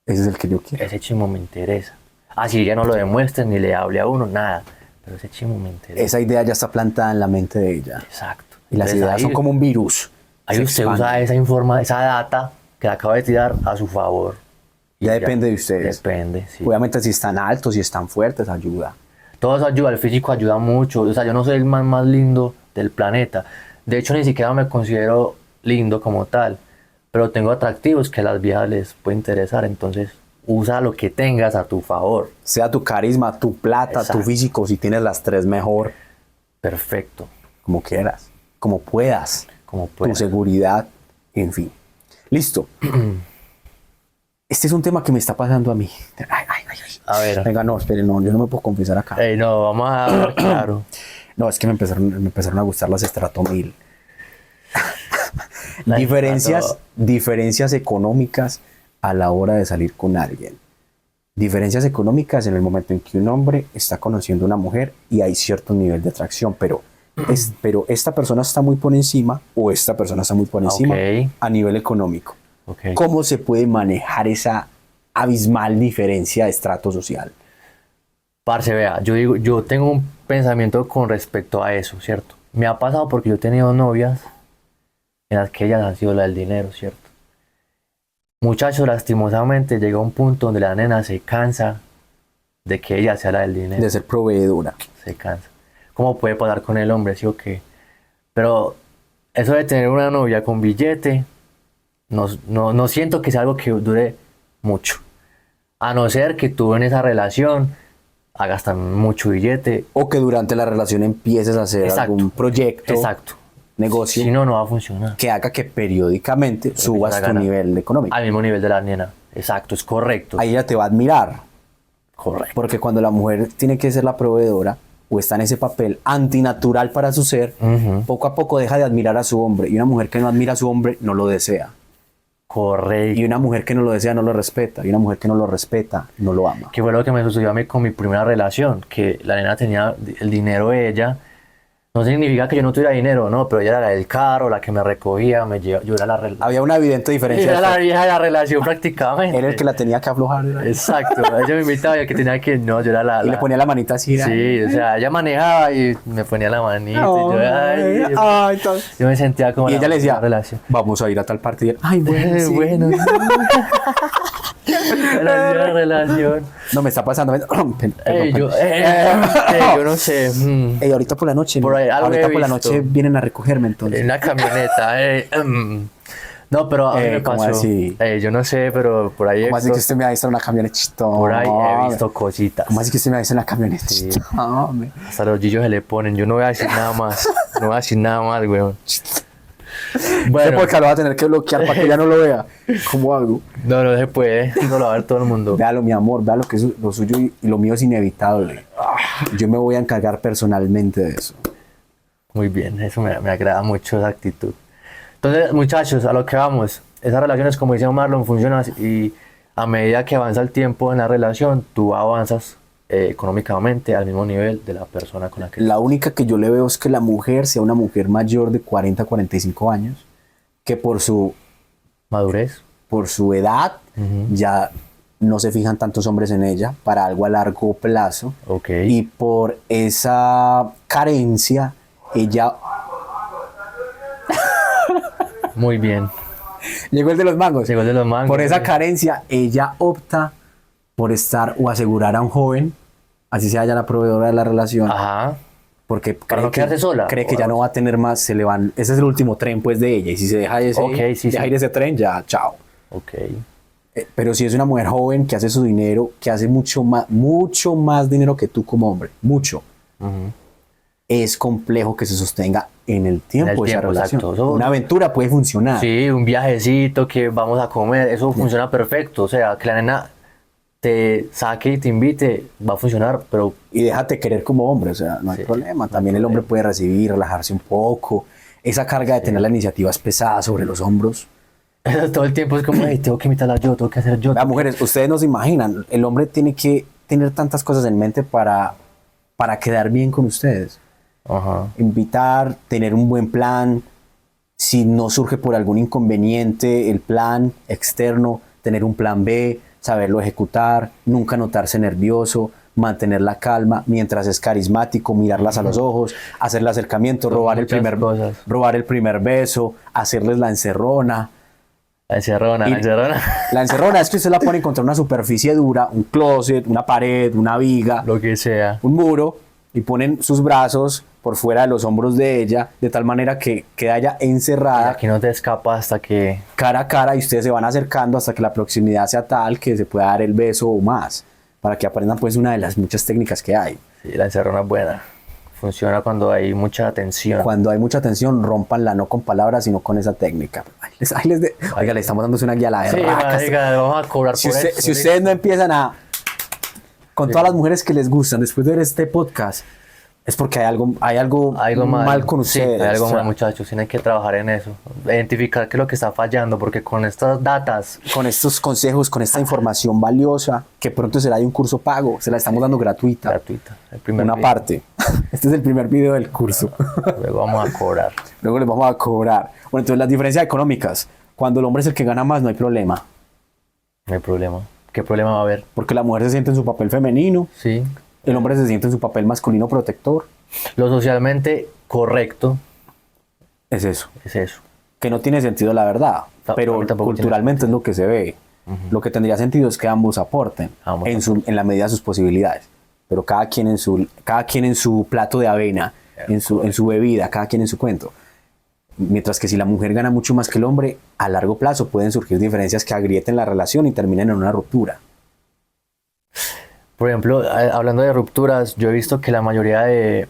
Ese es el que yo quiero. Ese chimbo me interesa. Así ya no lo demuestre ni le hable a uno, nada. Pero ese chimbo me interesa. Esa idea ya está plantada en la mente de ella. Exacto. Y las Entonces, ideas ahí- son como un virus. Ahí Se usted expanden. usa esa data que le acaba de tirar a su favor. Ya depende de ustedes. Depende, sí. Obviamente si están altos, si están fuertes, ayuda. Todo eso ayuda, el físico ayuda mucho. O sea, yo no soy el man más lindo del planeta. De hecho, ni siquiera me considero lindo como tal. Pero tengo atractivos que a las viejas les puede interesar. Entonces, usa lo que tengas a tu favor. Sea tu carisma, tu plata, Exacto. tu físico, si tienes las tres mejor, Perfecto. como quieras, como puedas, Como tu puedas. seguridad, en fin. Listo. Este es un tema que me está pasando a mí. Ay, ay, ay, ay. A ver. Venga, no, espere, no, yo no me puedo confesar acá. Ey, no, vamos a hablar claro. No, es que me empezaron a gustar las Estrato 1000. La Diferencias económicas a la hora de salir con alguien. Diferencias económicas en el momento en que un hombre está conociendo a una mujer y hay cierto nivel de atracción, pero esta persona está muy por encima o esta persona está muy por encima Ok. a nivel económico. Ok. ¿Cómo se puede manejar esa abismal diferencia de estrato social? Parce, vea, yo tengo un pensamiento con respecto a eso, ¿cierto? Me ha pasado porque yo he tenido novias en las que ellas han sido la del dinero, ¿cierto? Muchachos, lastimosamente llega un punto donde la nena se cansa de que ella sea la del dinero. De ser proveedora. Se cansa. ¿Cómo puede pasar con el hombre, sí o qué? Pero eso de tener una novia con billete, no siento que sea algo que dure mucho. A no ser que tú en esa relación hagas tan mucho billete. O que durante la relación empieces a hacer Exacto. algún proyecto, Exacto. negocio, Si no, no va a funcionar. que haga que periódicamente subas a tu ganar. nivel económico. Al mismo nivel de la nena. Exacto, es correcto. Ahí ella te va a admirar. Correcto. Porque cuando la mujer tiene que ser la proveedora o está en ese papel antinatural para su ser, Ujú. poco a poco deja de admirar a su hombre. Y una mujer que no admira a su hombre no lo desea. Correcto. Y una mujer que no lo desea no lo respeta. Y una mujer que no lo respeta no lo ama. Que fue lo que me sucedió a mí con mi primera relación, que la nena tenía el dinero de ella. No significa que yo no tuviera dinero, no, pero ella era la del carro, la que me recogía, me llevaba, yo era la relación. Había una evidente diferencia. Era la vieja de la relación prácticamente. Era el que la tenía que aflojar. Exacto, ella me invitaba y el que tenía que, no, yo era Y le ponía la manita así. Sí, o sea, ella manejaba y me ponía la manita y yo, ay, yo me sentía como Y ella le decía, la relación. vamos a ir a tal parte. Y él, ay, bueno, sí. Bueno, la relación. No, me está pasando. Ey, yo no sé. Ey, ahorita por la noche. Por ahí, algo ahorita he por la visto. noche vienen a recogerme entonces. En una camioneta. No, pero a mí me ¿cómo pasó. así? Yo no sé, pero por ahí he ¿Cómo así que visto, usted me ha visto en una camionetita? por ahí he visto cositas. ¿Cómo así que usted me ha visto en la camioneta? Sí. Hombre. Hasta los gillos se le ponen. Yo no voy a decir nada más. No voy a decir nada más, weón. Este Bueno, podcast lo va a tener que bloquear para que ella no lo vea. ¿Cómo hago? no se puede. No lo va a ver todo el mundo. Véalo, mi amor, vea lo que es lo suyo y lo mío es inevitable. Yo me voy a encargar personalmente de eso. Muy bien, eso me agrada mucho esa actitud. Entonces, muchachos, a lo que vamos. Esas relaciones, como dice Marlon, funcionan y a medida que avanza el tiempo en la relación, tú avanzas económicamente al mismo nivel de la persona con la que... La única que yo le veo es que la mujer sea una mujer mayor de 40 a 45 años, que por su Madurez. edad ya no se fijan tantos hombres en ella para algo a largo plazo. Ok. Y por esa carencia, ella... Muy bien. Llegó el de los mangos. Llegó el de los mangos. Por esa carencia, ella opta por estar o asegurar a un joven, así sea ella la proveedora de la relación, Ajá. porque Para no quedarse sola. cree que ya no va a tener más, se le van, ese es el último tren pues de ella, y si se deja ese, Ok, sí, deja sí. ir ese tren, ya, chao. Ok. Pero si es una mujer joven que hace su dinero, que hace mucho más dinero que tú como hombre, mucho, Ujú. es complejo que se sostenga en el tiempo, En el esa tiempo, relación. exacto. Eso- Una aventura puede funcionar. Sí, un viajecito que vamos a comer, eso funciona perfecto. O sea, que la nena te saque y te invite, va a funcionar, pero Y déjate querer como hombre, o sea, no hay Sí, problema. También el hombre puede recibir, relajarse un poco. Esa carga de tener la iniciativa es pesada sobre los hombros. todo el tiempo es como, "Ey, tengo que invitarla yo, tengo que hacer yo". Las mujeres, ustedes no se imaginan, el hombre tiene que tener tantas cosas en mente para quedar bien con ustedes. Ajá. Invitar, tener un buen plan. Si no surge por algún inconveniente el plan externo, tener un plan B, saberlo ejecutar, nunca notarse nervioso, mantener la calma mientras es carismático, mirarlas a los ojos, hacer el acercamiento, Son robar el muchas cosas. primer beso, hacerles la encerrona. La encerrona, la encerrona. La encerrona es que usted la pone contra una superficie dura, un closet, una pared, una viga, Lo que sea. un muro, y ponen sus brazos por fuera de los hombros de ella, de tal manera que queda ella encerrada Aquí no te escapas hasta que... cara a cara y ustedes se van acercando hasta que la proximidad sea tal que se pueda dar el beso o más, para que aprendan pues una de las muchas técnicas que hay. Sí, la encerrona es buena. Funciona cuando hay mucha tensión. Cuando hay mucha tensión, rómpanla no con palabras, sino con esa técnica. Oiga, le estamos dando una guía a la Sí, berraca. marica, vamos a cobrar Si, por usted- eso. si ustedes no empiezan a... Con Sí. todas las mujeres que les gustan, después de ver este podcast, es porque hay algo mal con Sí, ustedes. hay algo O sea, mal, muchachos. Tienen que trabajar en eso. Identificar qué es lo que está fallando, porque con estas datas, con estos consejos, con esta información valiosa, que pronto será de un curso pago, se la estamos dando gratuita. gratuita. El primer Una video. parte. Este es el primer video del curso. Luego vamos a cobrar. Luego les vamos a cobrar. Bueno, entonces las diferencias económicas. Cuando el hombre es el que gana más, no hay problema. No hay problema. ¿Qué problema va a haber? Porque la mujer se siente en su papel femenino, Sí. el hombre se siente en su papel masculino protector. Lo socialmente correcto Es eso. es eso. Que no tiene sentido la verdad, Para pero mí tampoco culturalmente es lo que se ve. Lo que tendría sentido es que ambos aporten Ambos en la medida de sus posibilidades. Pero cada quien en su plato de avena, en su bebida, cada quien en su cuento. Mientras que si la mujer gana mucho más que el hombre, a largo plazo pueden surgir diferencias que agrieten la relación y terminen en una ruptura. Por ejemplo, hablando de rupturas, yo he visto que la mayoría de...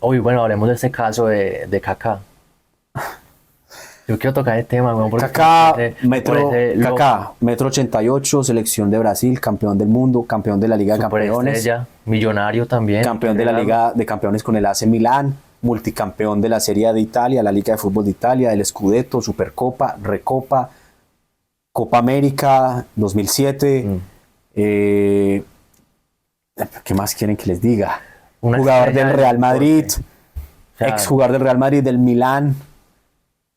Uy, bueno, hablemos de este caso de Kaká. Yo quiero tocar el tema, weón, porque Kaká, me parece loco. Kaká, metro 88, selección de Brasil, campeón del mundo, campeón de la Liga de Campeones, Superestrella, millonario también. campeón de la Liga de Campeones con el AC Milán, multicampeón de la Serie A de Italia, la Liga de Fútbol de Italia, el Scudetto, Supercopa, Recopa, Copa América 2007. ¿Qué más quieren que les diga? Una Jugador estrella del del Real Madrid, deporte. O sea, exjugador del Real Madrid, del Milán.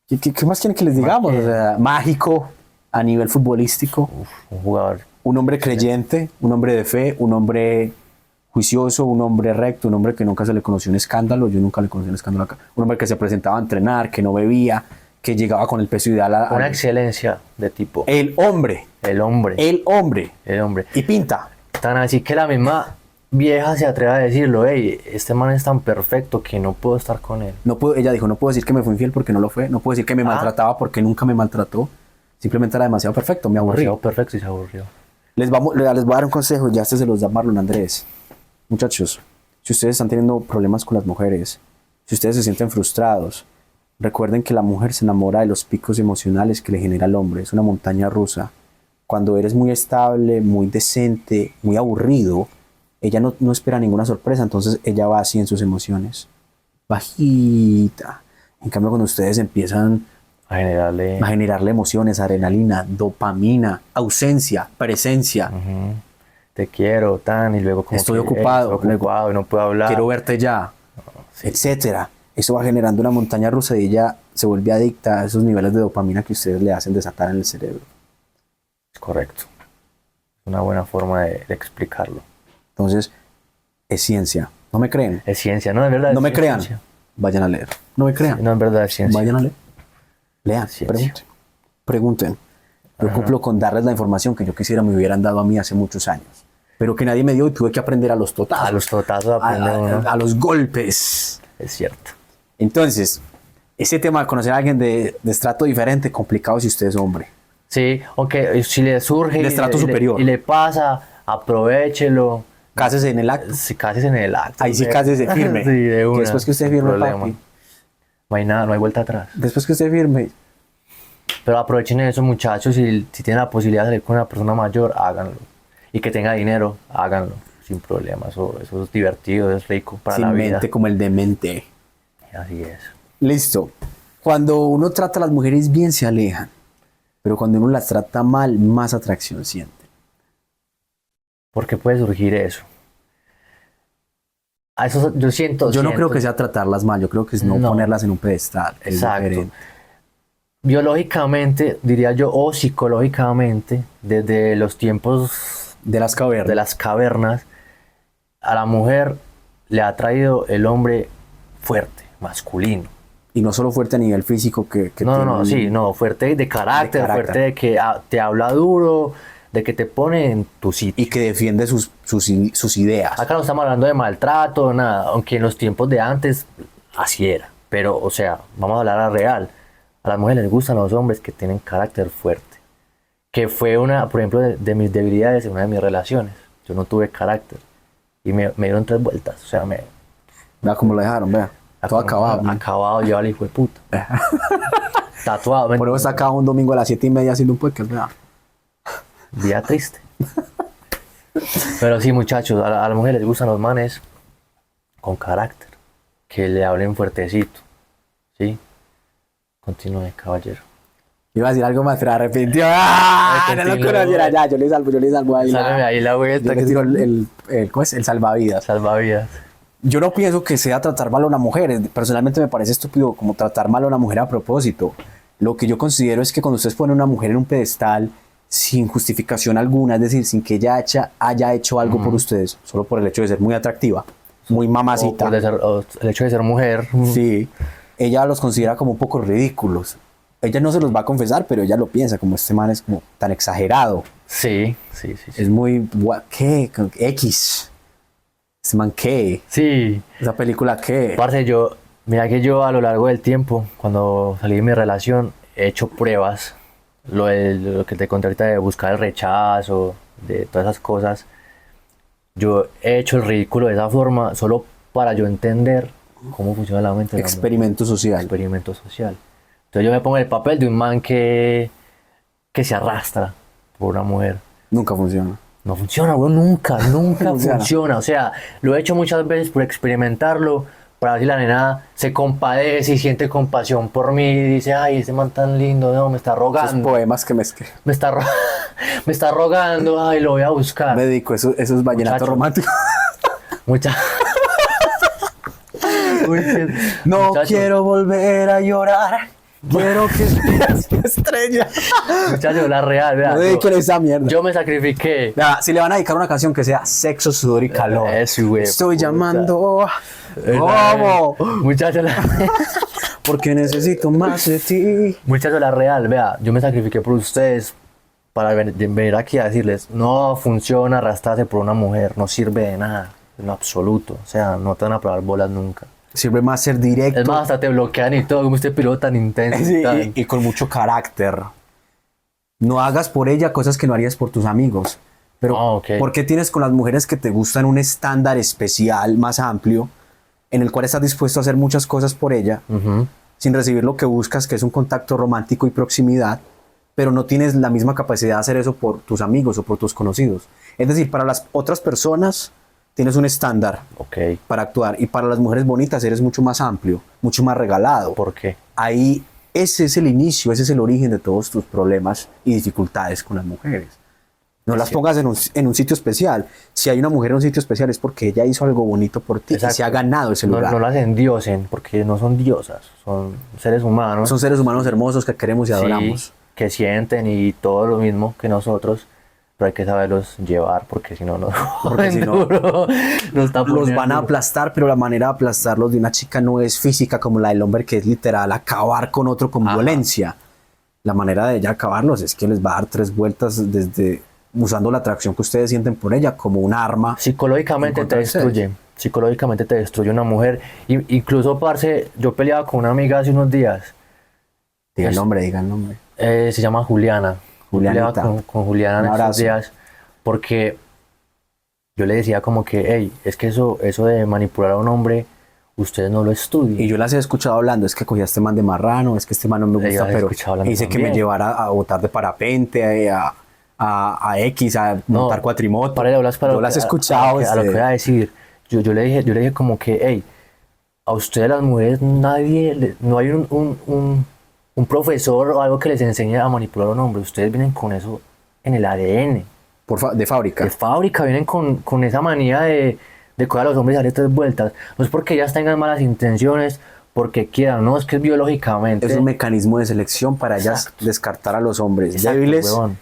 ¿Qué más quieren que les digamos? O sea, mágico a nivel futbolístico. un jugador. Un hombre creyente, un hombre de fe, un hombre juicioso, un hombre recto, un hombre que nunca se le conoció un escándalo. Yo nunca le conocí un escándalo acá. Un hombre que se presentaba a entrenar, que no bebía, que llegaba con el peso ideal Una excelencia de tipo. El hombre. El hombre. El hombre. El hombre. Y pinta. Tan así que la misma vieja se atreve a decirlo, hey, este man es tan perfecto que no puedo estar con él. No puedo, ella dijo, no puedo decir que me fue infiel porque no lo fue. No puedo decir que me maltrataba porque nunca me maltrató. Simplemente era demasiado perfecto, me aburrí. Demasiado perfecto y se aburrió. Les voy a dar un consejo, ya este se los da Marlon Andrés. Muchachos, si ustedes están teniendo problemas con las mujeres, si ustedes se sienten frustrados, recuerden que la mujer se enamora de los picos emocionales que le genera el hombre. Es una montaña rusa. Cuando eres muy estable, muy decente, muy aburrido, ella no espera ninguna sorpresa, entonces ella va así en sus emociones. Bajita. En cambio, cuando ustedes empiezan A generarle... a generarle emociones, adrenalina, dopamina, ausencia, presencia, Ujú. Te quiero, tan, y luego como Estoy que, ocupado, estoy ocupado y no puedo hablar. quiero verte ya, etcétera. Eso va generando una montaña rusa y ella se vuelve adicta a esos niveles de dopamina que ustedes le hacen desatar en el cerebro. Es correcto. Es una buena forma de explicarlo. Entonces, es ciencia. ¿No me creen? Es ciencia, no, es verdad. No es me crean. ciencia. Vayan a leer. No me crean. No, es verdad, es ciencia. Vayan a leer. Lean, Ciencia. pregunten. Pregunten. Yo cumplo con darles la información que yo quisiera me hubieran dado a mí hace muchos años. Pero que nadie me dio y tuve que aprender a los totazos. A los totazos aprende uno. a los golpes. Es cierto. Entonces, ese tema de conocer a alguien de estrato diferente, complicado si usted es hombre. Sí, aunque si le surge De estrato superior. y le pasa, aprovéchelo. Cásese en el acto. Si cásese en el acto. Ahí sí cásese firme. Sí, de Que una. después que usted sin firme, problema. papi. No hay nada, no hay vuelta atrás. Después que usted firme, Pero aprovechen eso, muchachos, si tienen la posibilidad de salir con una persona mayor, háganlo. Y que tenga dinero, háganlo, sin problema. Eso es divertido, es rico para sin la vida. mente como el demente. Así es. Listo. Cuando uno trata a las mujeres bien, se alejan. Pero cuando uno las trata mal, más atracción siente. ¿Por qué puede surgir eso? A eso yo siento. Yo no siento- creo que sea tratarlas mal, yo creo que es no No. ponerlas en un pedestal. Es Exacto. diferente. Biológicamente, diría yo, o psicológicamente, desde los tiempos De las cavernas. de las cavernas, a la mujer le ha traído el hombre fuerte, masculino. Y no solo fuerte a nivel físico que No, tiene no, un- sí, no, fuerte de carácter, De carácter. fuerte de que te habla duro, de que te pone en tu sitio. y que defiende sus ideas. Acá no estamos hablando de maltrato, nada, aunque en los tiempos de antes así era. Pero, o sea, vamos a hablar a real. A las mujeres les gustan los hombres que tienen carácter fuerte. Que fue una, por ejemplo, de mis debilidades en una de mis relaciones. Yo no tuve carácter. Y me dieron 3 vueltas. O sea, me Vea cómo lo dejaron, vea. Todo acabado. ¿no? Acabado, lleva el hijo de puta. Tatuado. Por eso está acá un domingo a las 7:30 haciendo un podcast, vea. Día triste. Pero sí, muchachos, a las mujeres les gustan los manes con carácter, que le hablen fuertecito, ¿sí? Continúe, caballero. Iba a decir algo más, pero arrepintió. ¡Ah! No lo conociera ya, yo le salvo ahí. Sálveme ahí la Yo vuelta. le tiro ¿cómo es? El salvavidas. Salvavidas. Yo no pienso que sea tratar mal a una mujer. Personalmente me parece estúpido como tratar mal a una mujer a propósito. Lo que yo considero es que cuando ustedes ponen a una mujer en un pedestal sin justificación alguna, es decir, sin que ella haya hecho algo por ustedes, solo por el hecho de ser muy atractiva, muy mamacita. O el hecho de ser mujer. Sí, ella los considera como un poco ridículos. Ella no se los va a confesar, pero ella lo piensa, como este man es como tan exagerado. Sí. Es muy... ¿Qué? X. Este man, ¿qué? Sí. Esa película, ¿qué? Parce, mira que yo a lo largo del tiempo, cuando salí de mi relación, he hecho pruebas. Lo que te conté ahorita de buscar el rechazo, de todas esas cosas. Yo he hecho el ridículo de esa forma solo para yo entender cómo funciona la mente de la mujer. Experimento social. Experimento social. Entonces yo me pongo en el papel de un man que se arrastra por una mujer. Nunca funciona. No funciona, bro, nunca Funciona. funciona. O sea, lo he hecho muchas veces por experimentarlo, para ver si la nena se compadece y siente compasión por mí y dice, ay, ese man tan lindo, no, me está Esos rogando. poemas que me escriben. Me está rogando, ay, lo voy a buscar. Me dedico a esos vallenatos Muchacho. románticos. Mucha... Uy, No muchacho, quiero volver a llorar. Quiero que seas mi estrella. muchacho, la real, vea. No dediquen esa mierda. Yo me sacrifiqué. Vea, si le van a dedicar una canción que sea sexo, sudor y calor. Eso, güey, Estoy puta. llamando. ¿Cómo? Muchacho, Porque necesito más de ti. muchacho, la real, vea, yo me sacrifiqué por ustedes para venir aquí a decirles, no funciona arrastrarse por una mujer, no sirve de nada, en lo absoluto, o sea, no te van a probar bolas nunca. Sirve más ser directo. Es más, hasta te bloquean y todo, como este piloto tan intenso. Sí, tan- y con mucho carácter. No hagas por ella cosas que no harías por tus amigos. Pero, Ah, ok. ¿por qué tienes con las mujeres que te gustan un estándar especial, más amplio, en el cual estás dispuesto a hacer muchas cosas por ella, Ujú. sin recibir lo que buscas, que es un contacto romántico y proximidad, pero no tienes la misma capacidad de hacer eso por tus amigos o por tus conocidos? Es decir, para las otras personas tienes un estándar Ok, para actuar, y para las mujeres bonitas eres mucho más amplio, mucho más regalado. ¿por qué? Ahí ese es el inicio, ese es el origen de todos tus problemas y dificultades con las mujeres. No las pongas en un sitio especial. Si hay una mujer en un sitio especial es porque ella hizo algo bonito por ti y Exacto. se ha ganado ese No, lugar. no las endiosen, porque no son diosas, son seres humanos. Son seres humanos hermosos que queremos y sí, adoramos. que sienten y todo lo mismo que nosotros, pero hay que saberlos llevar, porque si no, no, Porque si no, nos está Los poniendo van a duro. aplastar, pero la manera de aplastarlos de una chica no es física como la del hombre, que es literal acabar con otro con Ajá. violencia. La manera de ella acabarlos es que les va a dar 3 vueltas desde usando la atracción que ustedes sienten por ella como un arma. Psicológicamente te Encontrarse. destruye. Psicológicamente te destruye una mujer. Incluso, parce, yo peleaba con una amiga hace unos días. Diga el nombre, diga el nombre. Se llama Juliana. Yo peleaba Julianita. con Juliana Un en estos abrazo. días porque yo le decía como que, hey, es que eso de manipular a un hombre, ustedes no lo estudian. Y yo las he escuchado hablando, es que cogí a este man de marrano, es que este man no me Yo gusta, las he pero escuchado hablando dice que me también. llevara a botar de parapente, a X, a montar cuatrimoto. Para de hablar, Yo las he escuchado. a lo que voy a decir. Yo le dije como que, hey, a ustedes las mujeres no hay un profesor o algo que les enseñe a manipular a un hombre. Ustedes vienen con eso en el ADN. de fábrica. De fábrica, vienen con esa manía de coger a los hombres y darle 3 vueltas. No es porque ellas tengan malas intenciones, porque quieran, no, es que es biológicamente. Es un mecanismo de selección para ellas Exacto. descartar a los hombres Exacto, débiles huevón.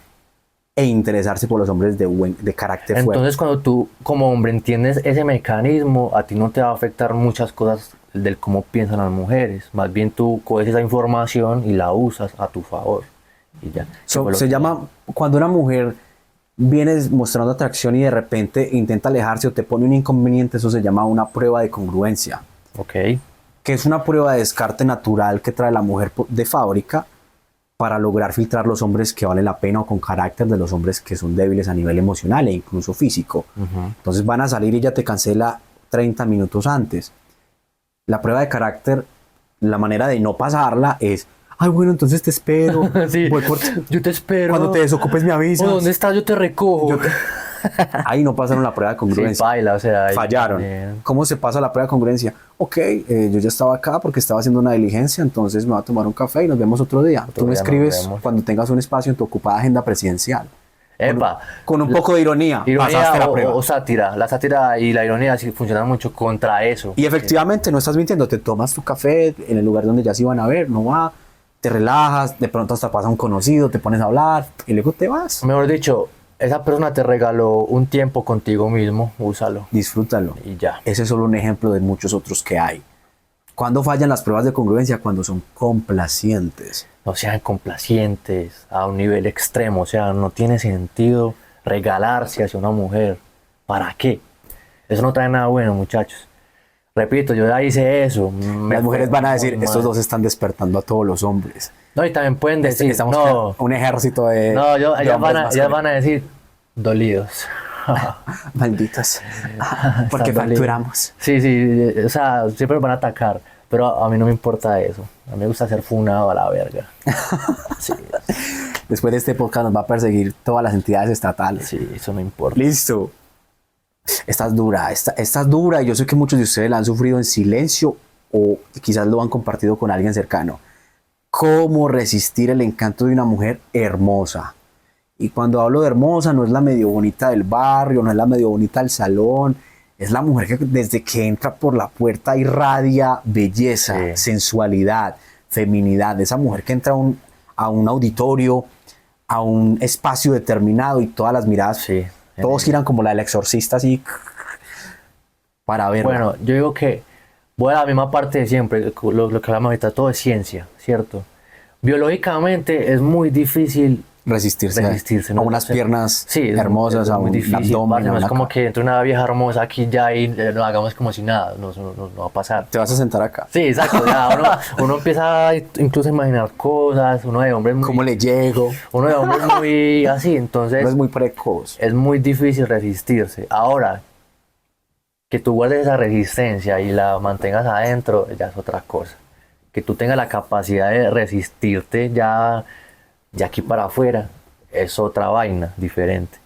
e interesarse por los hombres de carácter fuerte. Entonces, cuando tú como hombre entiendes ese mecanismo, a ti no te va a afectar muchas cosas del cómo piensan las mujeres. Más bien tú coges esa información y la usas a tu favor. Y ya. Se llama, cuando una mujer viene mostrando atracción y de repente intenta alejarse o te pone un inconveniente, eso se llama una prueba de congruencia, Ok. que es una prueba de descarte natural que trae la mujer de fábrica para lograr filtrar los hombres que valen la pena o con carácter de los hombres que son débiles a nivel emocional e incluso físico. Ujú. Entonces van a salir y ella te cancela 30 minutos antes. La prueba de carácter, la manera de no pasarla es, ay, bueno, entonces te espero. Sí, voy por- yo te espero. Cuando te desocupes me avisas. ¿O dónde estás? Yo te recojo. Yo te- Ahí no pasaron la prueba de Sí, congruencia. baila, o sea. ahí Fallaron. también. ¿Cómo se pasa la prueba de congruencia? Ok, yo ya estaba acá porque estaba haciendo una diligencia, entonces me voy a tomar un café y nos vemos otro día. Tú me día nos escribes vemos. cuando tengas un espacio en tu ocupada agenda presidencial. Epa. Con un poco de ironía, Ironía pasaste la prueba. o sátira. La sátira y la ironía sí funcionan mucho contra eso. Y efectivamente no estás mintiendo, te tomas tu café en el lugar donde ya se iban a ver, no va, te relajas, de pronto hasta pasa un conocido, te pones a hablar y luego te vas. Mejor dicho, esa persona te regaló un tiempo contigo mismo, úsalo. Disfrútalo. Y ya. Ese es solo un ejemplo de muchos otros que hay. ¿Cuándo fallan las pruebas de congruencia? Cuando son complacientes. No sean complacientes a un nivel extremo. O sea, no tiene sentido regalarse hacia una mujer. ¿Para qué? Eso no trae nada bueno, muchachos. Repito, yo ya hice eso. Las mujeres van a decir, muy estos mal. dos están despertando a todos los hombres. No, y también pueden decir, Estamos no, creando un ejército de... no, de ellas hombres ellas van a decir, dolidos. Malditos. Porque Están dolidos. facturamos. Sí, sí, o sea, siempre van a atacar, pero a mí no me importa eso. A mí me gusta ser funado a la verga. Sí, Después de este podcast nos va a perseguir todas las entidades estatales. sí, eso no importa. Listo. Esta es dura, esta es dura y yo sé que muchos de ustedes la han sufrido en silencio o quizás lo han compartido con alguien cercano. ¿Cómo resistir el encanto de una mujer hermosa? Y cuando hablo de hermosa no es la medio bonita del barrio, no es la medio bonita del salón, es la mujer que desde que entra por la puerta irradia belleza, Sí. sensualidad, feminidad. Esa mujer que entra a un auditorio, a un espacio determinado y todas las miradas, Sí. todos giran como la del exorcista así para verla. Bueno, yo digo que voy a la misma parte de siempre, lo que hablamos ahorita, todo es ciencia, ¿cierto? Biológicamente es muy difícil resistirse resistirse, a ¿no? unas O sea, piernas sí, hermosas, a muy un difícil, abdomen, parce, a no es una como cara. que entre una vieja hermosa aquí ya y lo hagamos como si nada, no va a pasar. Te vas a sentar acá. Sí, exacto, ya uno empieza a incluso a imaginar cosas, uno de hombre ¿Cómo le llego? uno de hombre muy así, entonces No es muy precoz. es muy difícil resistirse. Ahora, que tú guardes esa resistencia y la mantengas adentro, ya es otra cosa. Que tú tengas la capacidad de resistirte ya aquí para afuera, es otra vaina diferente.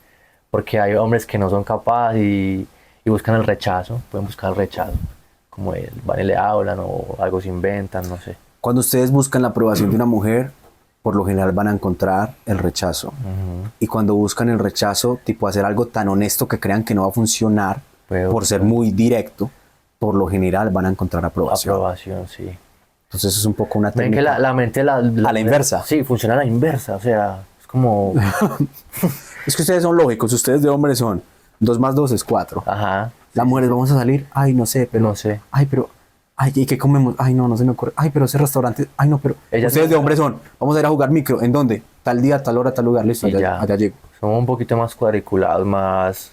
Porque hay hombres que no son capaces y buscan el rechazo, pueden buscar el rechazo. Como van y le hablan o algo se inventan, no sé. Cuando ustedes buscan la aprobación de una mujer, por lo general van a encontrar el rechazo. Y cuando buscan el rechazo, tipo hacer algo tan honesto que crean que no va a funcionar, Pero- por ser muy directo, por lo general van a encontrar aprobación. Aprobación, sí. Entonces es un poco una Ven que técnica. la mente... A la inversa. Sí, funciona a la inversa, o sea, es como... Es que ustedes son lógicos, ustedes de hombres son 2 más 2 es 4. Ajá. Las mujeres vamos a salir, ay, no sé, pero... No sé. Ay, pero... Ay, ¿y qué comemos? Ay, no, no se me ocurre. Ay, pero ese restaurante... Ay, no, pero... Ellas ustedes no- de hombres son, vamos a ir a jugar micro. ¿En dónde? Tal día, tal hora, tal lugar. Listo, Y allá, ya. allá llego. Somos un poquito más cuadriculados, más...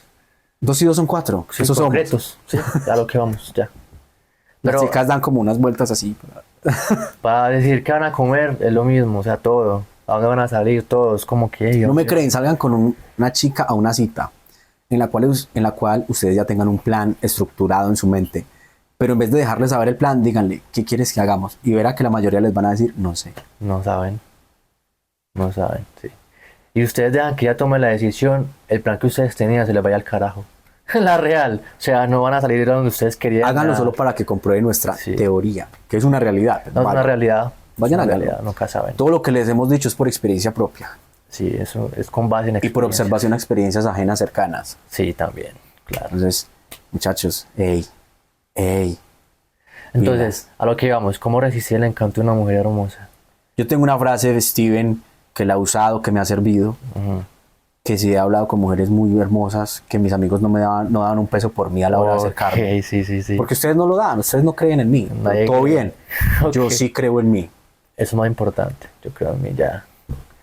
2 y 2 son 4. Sí, Esos somos. concretos. Sí, a lo que vamos, ya. Las Pero chicas dan como unas vueltas así. para decir que van a comer es lo mismo, o sea, todo. ¿A dónde van a salir? Todo, es como que... No me creen, salgan con una chica a una cita en la cual ustedes ya tengan un plan estructurado en su mente. Pero en vez de dejarles saber el plan, díganle, ¿qué quieres que hagamos? Y verá que la mayoría les van a decir, no sé. No saben. No saben, sí. Y ustedes dejan que ella tome la decisión, el plan que ustedes tenían se les vaya al carajo. La real. O sea, no van a salir de donde ustedes querían. Háganlo nada. solo para que comprueben nuestra Sí. teoría, que es una realidad. No, es Vale. una realidad. Vayan es a una verlo. realidad, nunca saben. Todo lo que les hemos dicho es por experiencia propia Sí, eso es con base en y por experiencia. observación a experiencias ajenas cercanas. Sí, también, claro. Entonces, muchachos, ey. Entonces, a lo que íbamos, ¿cómo resistir el encanto de una mujer hermosa? Yo tengo una frase de Steven que la he usado, que me ha servido, que si he hablado con mujeres muy hermosas, que mis amigos no daban un peso por mí a la hora de acercarme. Ok, sí, sí, sí. Porque ustedes no lo dan, ustedes no creen en mí. Nadie Todo cree. bien. Yo Ok. sí creo en mí, Eso es más importante, yo creo en mí ya.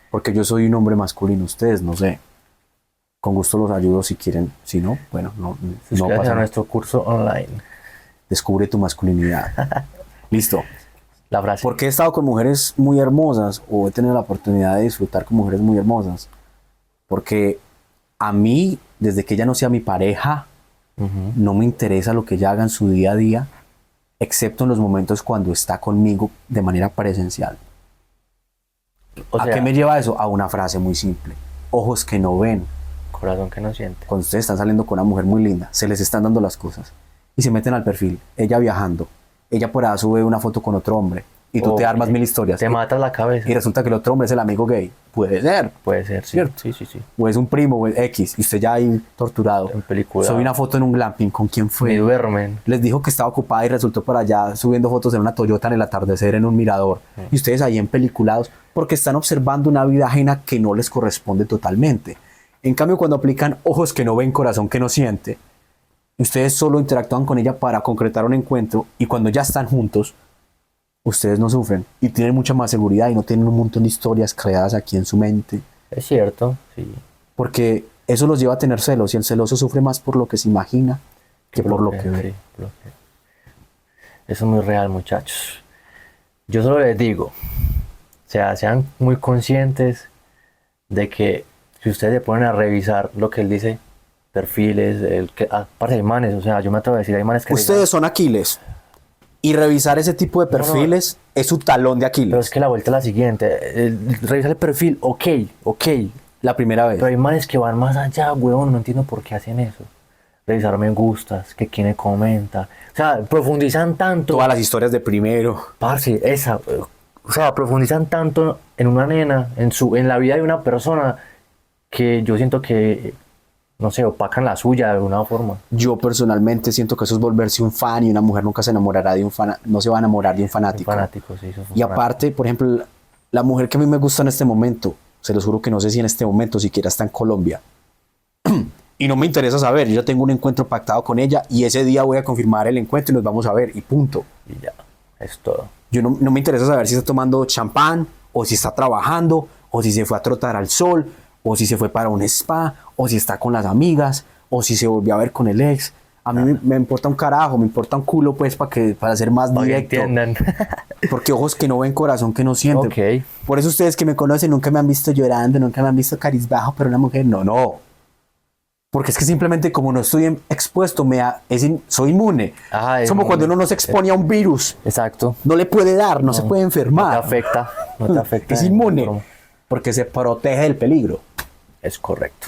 porque yo soy un hombre masculino, ustedes no sé. Con gusto los ayudo si quieren, si no, bueno, no Suscríbase pasa a nada. nuestro curso online. Descubre tu masculinidad. Listo. La frase. Porque he estado con mujeres muy hermosas o he tenido la oportunidad de disfrutar con mujeres muy hermosas. Porque a mí, desde que ella no sea mi pareja, no me interesa lo que ella haga en su día a día. excepto en los momentos cuando está conmigo de manera presencial. O ¿A sea, qué me lleva eso? A una frase muy simple. Ojos que no ven. corazón que no siente. Cuando ustedes están saliendo con una mujer muy linda, se les están dando las cosas y se meten al perfil, ella viajando, ella por ahí sube una foto con otro hombre y tú te armas mil historias Te matas la cabeza. y resulta que el otro hombre es el amigo gay. Puede ser. Puede ser, sí. Cierto. Sí, sí, sí. O es un primo o es X y usted ya ahí torturado. En película. Subí una foto en un glamping. ¿Con quién Ni fue? duermen. Les dijo que estaba ocupada y resultó por allá subiendo fotos en una Toyota en el atardecer en un mirador. Y ustedes ahí en peliculados porque están observando una vida ajena que no les corresponde totalmente. En cambio, cuando aplican ojos que no ven, corazón que no siente, ustedes solo interactúan con ella para concretar un encuentro y cuando ya están juntos, ustedes no sufren y tienen mucha más seguridad y no tienen un montón de historias creadas aquí en su mente. Es cierto, sí. Porque eso los lleva a tener celos y el celoso sufre más por lo que se imagina que por lo que ve. Sí, por lo que- Eso es muy real, muchachos. Yo solo les digo, o sea, sean muy conscientes de que si ustedes se ponen a revisar lo que él dice, perfiles, aparte hay manes, o sea, yo me atrevo a decir, hay manes que... Ustedes son Aquiles y revisar ese tipo de perfiles es su talón de Aquiles. Pero es que la vuelta es la siguiente, revisar el perfil, ok, La primera vez. pero hay manes que van más allá, huevón, no entiendo por qué hacen eso. Revisar me gustas, que quién me comenta, o sea, profundizan tanto. Todas las historias de primero. Parce, o sea, profundizan tanto en una nena, en la vida de una persona, que yo siento que, no sé, opacan la suya de alguna forma. Yo personalmente siento que eso es volverse un fan y una mujer nunca se enamorará de un fan, no se va a enamorar de un Un fanático. fanático, sí, eso es un Y fanático. aparte, por ejemplo, la mujer que a mí me gusta en este momento, se los juro que no sé si en este momento siquiera está en Colombia. Y no me interesa saber, yo ya tengo un encuentro pactado con ella y ese día voy a confirmar el encuentro y nos vamos a ver y punto. Y ya, es todo. Yo no me interesa saber si está tomando champán o si está trabajando o si se fue a trotar al sol o si se fue para un spa o si está con las amigas o si se volvió a ver con el ex. A mí me importa un carajo, me importa un culo pues para ser más Para que directo. entiendan. Porque ojos que no ven, corazón que no siente. Ok. Por eso ustedes que me conocen nunca me han visto llorando, nunca me han visto carizbajo, pero una mujer no. Porque es que simplemente como no estoy expuesto, soy inmune. Ajá, es como cuando uno no se expone a un virus. Exacto. No le puede dar, no se puede No te enfermar. afecta, no te afecta. Es de inmune. ninguna forma. Porque se protege del peligro. Es correcto.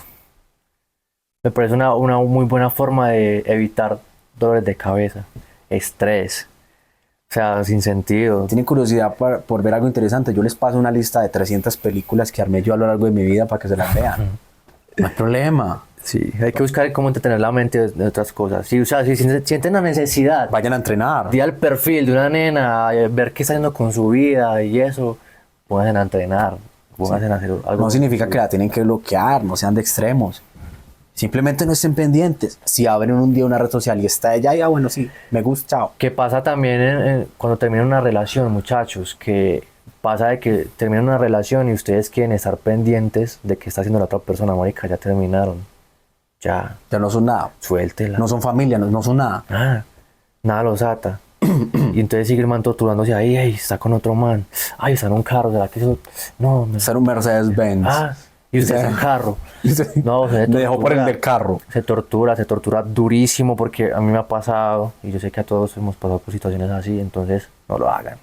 Me parece una muy buena forma de evitar dolores de cabeza, estrés, o sea, sin sentido. ¿Tienen curiosidad por ver algo interesante? Yo les paso una lista de 300 películas que armé yo a lo largo de mi vida para que se las vean. No hay problema. Sí, hay que buscar cómo entretener la mente de otras cosas. Sí, o sea, si sienten la necesidad Vayan a entrenar. de ir al perfil de una nena, ver qué está haciendo con su vida y eso, pónganse a entrenar, pónganse a hacer algo. No significa que la tienen que bloquear, no sean de extremos. Simplemente no estén pendientes. Si abren un día una red social y está ella, ya bueno, sí, me gusta, chao. Que pasa también cuando termina una relación, muchachos, que pasa de que termina una relación y ustedes quieren estar pendientes de qué está haciendo la otra persona, marica, ya terminaron. Ya, Ya no son nada. suéltela. No son familia, no son nada. Nada los ata. Y entonces sigue el man torturándose ahí, "Ey, está con otro man. Ay, está en un carro, ¿será que eso? No, me... Ser un Mercedes-Benz. Y usted está en carro. No, se me dejó por el tortura. del carro. Se tortura durísimo porque a mí me ha pasado y yo sé que a todos hemos pasado por situaciones así, entonces no lo hagan.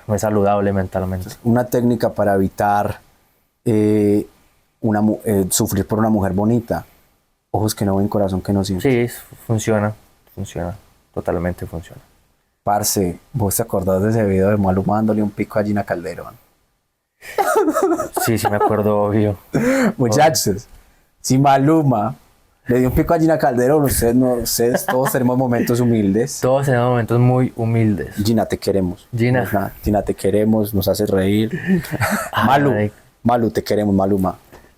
No es saludable mentalmente. Una técnica para evitar sufrir por una mujer bonita. Ojos que no ven, corazón que no siente. Sí, funciona, totalmente funciona. Parce, ¿vos te acordás de ese video de Maluma dándole un pico a Gina Calderón? Sí, me acuerdo, obvio. Muchachos, si Maluma le dio un pico a Gina Calderón, ustedes todos tenemos momentos humildes. Todos en momentos muy humildes. Gina, te queremos. Gina. Gina, te queremos, nos haces reír. Ay. Malu, te queremos, Maluma.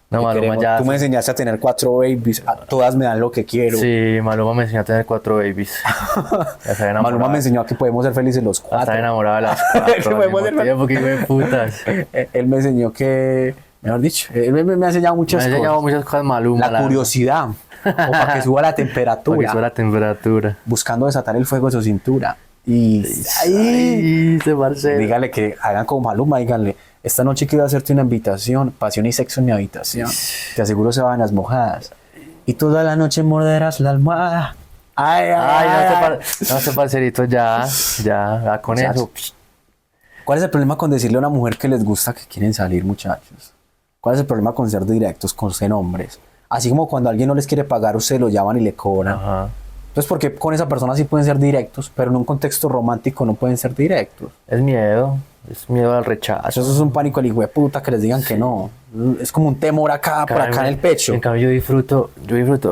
No, Te Maluma queremos. ya... Tú me enseñaste a tener 4 babies, todas me dan lo que quiero. Sí, Maluma me enseñó a tener 4 babies. Ya se Maluma me enseñó a que podemos ser felices los 4. Estaba enamorado de las Que 4 al podemos mismo ser tiempo, que hijo de putas. Él me enseñó que, mejor dicho, él me ha enseñado Me muchas ha enseñado cosas. muchas cosas Maluma. La curiosidad, o para que suba la temperatura, Para que suba la temperatura. buscando desatar el fuego de su cintura. Y ahí, Ay, se parece. dígale que hagan como Maluma, díganle, esta noche quiero hacerte una invitación, pasión y sexo en mi habitación. Te aseguro se van las mojadas. Y toda la noche morderás la almohada. No sé, parcerito, ya con Muchachos. eso. ¿Cuál es el problema con decirle a una mujer que les gusta que quieren salir, muchachos? ¿Cuál es el problema con ser directos, con ser hombres? Así como cuando alguien no les quiere pagar, ustedes lo llaman y le cobran. Ajá. Entonces, ¿por qué con esa persona sí pueden ser directos, pero en un contexto romántico no pueden ser directos? Es miedo al rechazo. Eso es un pánico al hijo de puta que les digan que no. Es como un temor acá, por acá en el pecho. En cambio yo disfruto,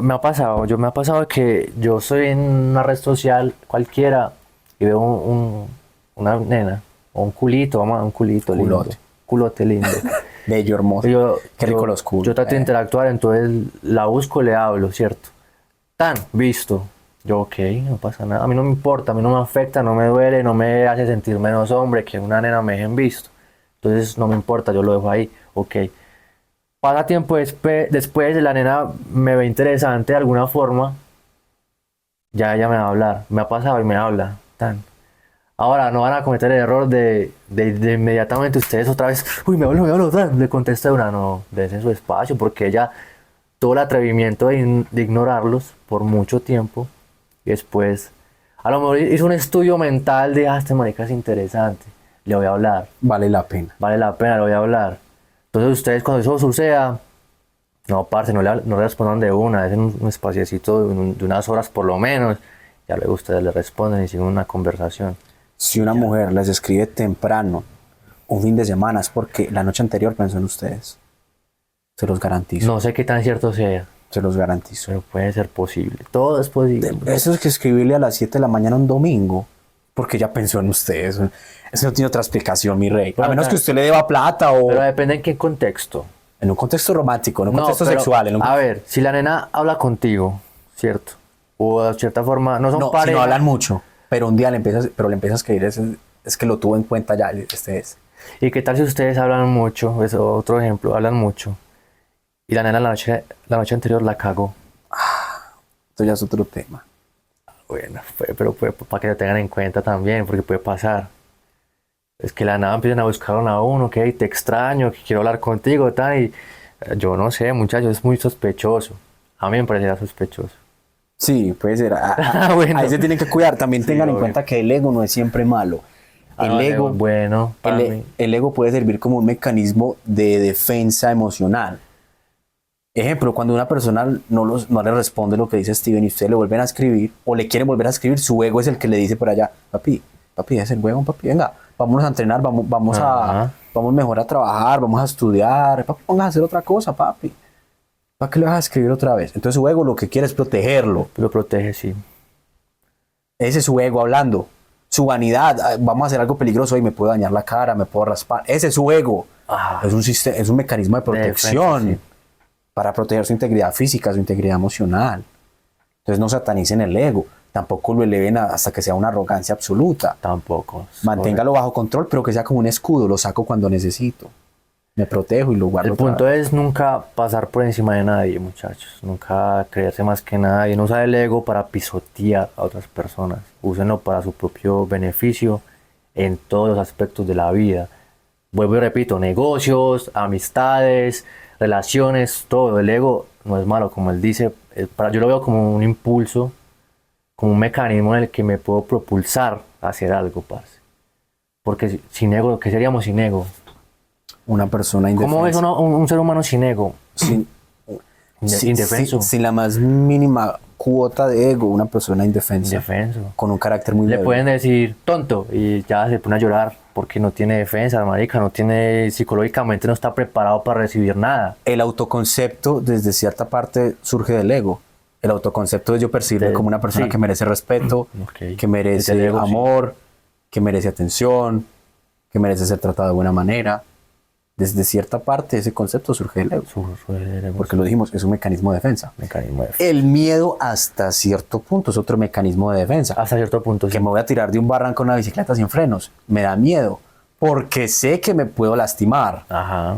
me ha pasado que yo soy en una red social cualquiera y veo una nena, o un culito, vamos a un culito lindo. Culote. Culote lindo. Bello, hermoso. Qué rico los culos. Yo trato de interactuar, entonces la busco, le hablo, ¿cierto? Tan, visto. Yo, ok, no pasa nada. A mí no me importa, a mí no me afecta, no me duele, no me hace sentir menos hombre que una nena me dejen visto. Entonces no me importa, yo lo dejo ahí, ok. Pasa tiempo después, la nena me ve interesante de alguna forma, ya ella me va a hablar. Me ha pasado y me habla. Tan. Ahora no van a cometer el error de inmediatamente ustedes otra vez, uy, me hablo, tan. Le contesta una, no, dense su espacio, porque ella tuvo el atrevimiento de ignorarlos por mucho tiempo. Y después, a lo mejor hizo un estudio mental de, este marica es interesante, le voy a hablar. Vale la pena. Vale la pena, le voy a hablar. Entonces ustedes cuando eso suceda, no, parce, no le respondan de una, es un espaciecito de unas horas por lo menos, ya luego ustedes le responden y siguen una conversación. Si una mujer les escribe temprano, un fin de semana, es porque la noche anterior pensó en ustedes. Se los garantizo. No sé qué tan cierto sea, Se los garantizo. pero puede ser posible. Todo es posible. Eso es que escribirle a las 7 de la mañana un domingo, porque ella pensó en ustedes. Eso no tiene otra explicación, mi rey. A menos que usted le deba plata o... Pero depende en qué contexto. En un contexto romántico, en un No, contexto pero, sexual. A ver, si la nena habla contigo, ¿cierto? O de cierta forma, no son No, si pareja. no hablan mucho, pero un día le empiezas a escribir, es que lo tuvo en cuenta ya, este es. ¿Y qué tal si ustedes hablan mucho? Es otro ejemplo, hablan mucho. Y la nena la noche anterior la cagó. Esto ya es otro tema. Bueno, pero para que lo tengan en cuenta también, porque puede pasar. Es que la nada empiezan a buscar a uno, que te extraño, que quiero hablar contigo, tal, y yo no sé, muchachos, es muy sospechoso. A mí me parecería sospechoso. Sí, puede ser. Bueno. Ahí se tienen que cuidar. También Sí, tengan en obvio. cuenta que el ego no es siempre malo. El ego, bueno, para mí. el ego puede servir como un mecanismo de defensa emocional. Ejemplo, cuando una persona no le responde lo que dice Steven y ustedes le vuelven a escribir o le quieren volver a escribir, su ego es el que le dice por allá, papi, es el huevón, papi, venga, vámonos a entrenar, vamos mejor a trabajar, vamos a estudiar, papi, pongas a hacer otra cosa, papi. ¿Para qué le vas a escribir otra vez? Entonces su ego lo que quiere es protegerlo. Lo protege, sí. Ese es su ego hablando. Su vanidad, vamos a hacer algo peligroso y me puedo dañar la cara, me puedo raspar. Ese es su ego. Es un mecanismo de protección. defensa, sí. Para proteger su integridad física, su integridad emocional. Entonces no satanicen el ego, tampoco lo eleven hasta que sea una arrogancia absoluta. Tampoco. Manténgalo bajo control, pero que sea como un escudo, lo saco cuando necesito. Me protejo y lo guardo. El punto es nunca pasar por encima de nadie, muchachos. Nunca creerse más que nadie. No usar el ego para pisotear a otras personas. Úsenlo para su propio beneficio en todos los aspectos de la vida. Vuelvo y repito, negocios, amistades, relaciones, todo. El ego no es malo, como él dice. Yo lo veo como un impulso, como un mecanismo en el que me puedo propulsar a hacer algo, parce. Porque sin ego, ¿qué seríamos sin ego? Una persona indefensa. ¿Cómo es un ser humano sin ego? Sin, Indefenso. sin la más mínima cuota de ego, una persona indefensa. Indefenso. Con un carácter muy Le leve. pueden decir tonto y ya se pone a llorar porque no tiene defensa, marica, no tiene, psicológicamente no está preparado para recibir nada. El autoconcepto desde cierta parte surge del ego. El autoconcepto de yo percibirme como una persona sí. que merece respeto, Ok. que merece Desde el ego, sí. amor, que merece atención, que merece ser tratado de buena manera. Desde cierta parte ese concepto surge del ego. Porque lo dijimos, es un mecanismo de defensa. Mecanismo de defensa. El miedo hasta cierto punto es otro mecanismo de defensa. Hasta cierto punto, Que sí. me voy a tirar de un barranco en una bicicleta sin frenos. Me da miedo. Porque sé que me puedo lastimar. Ajá.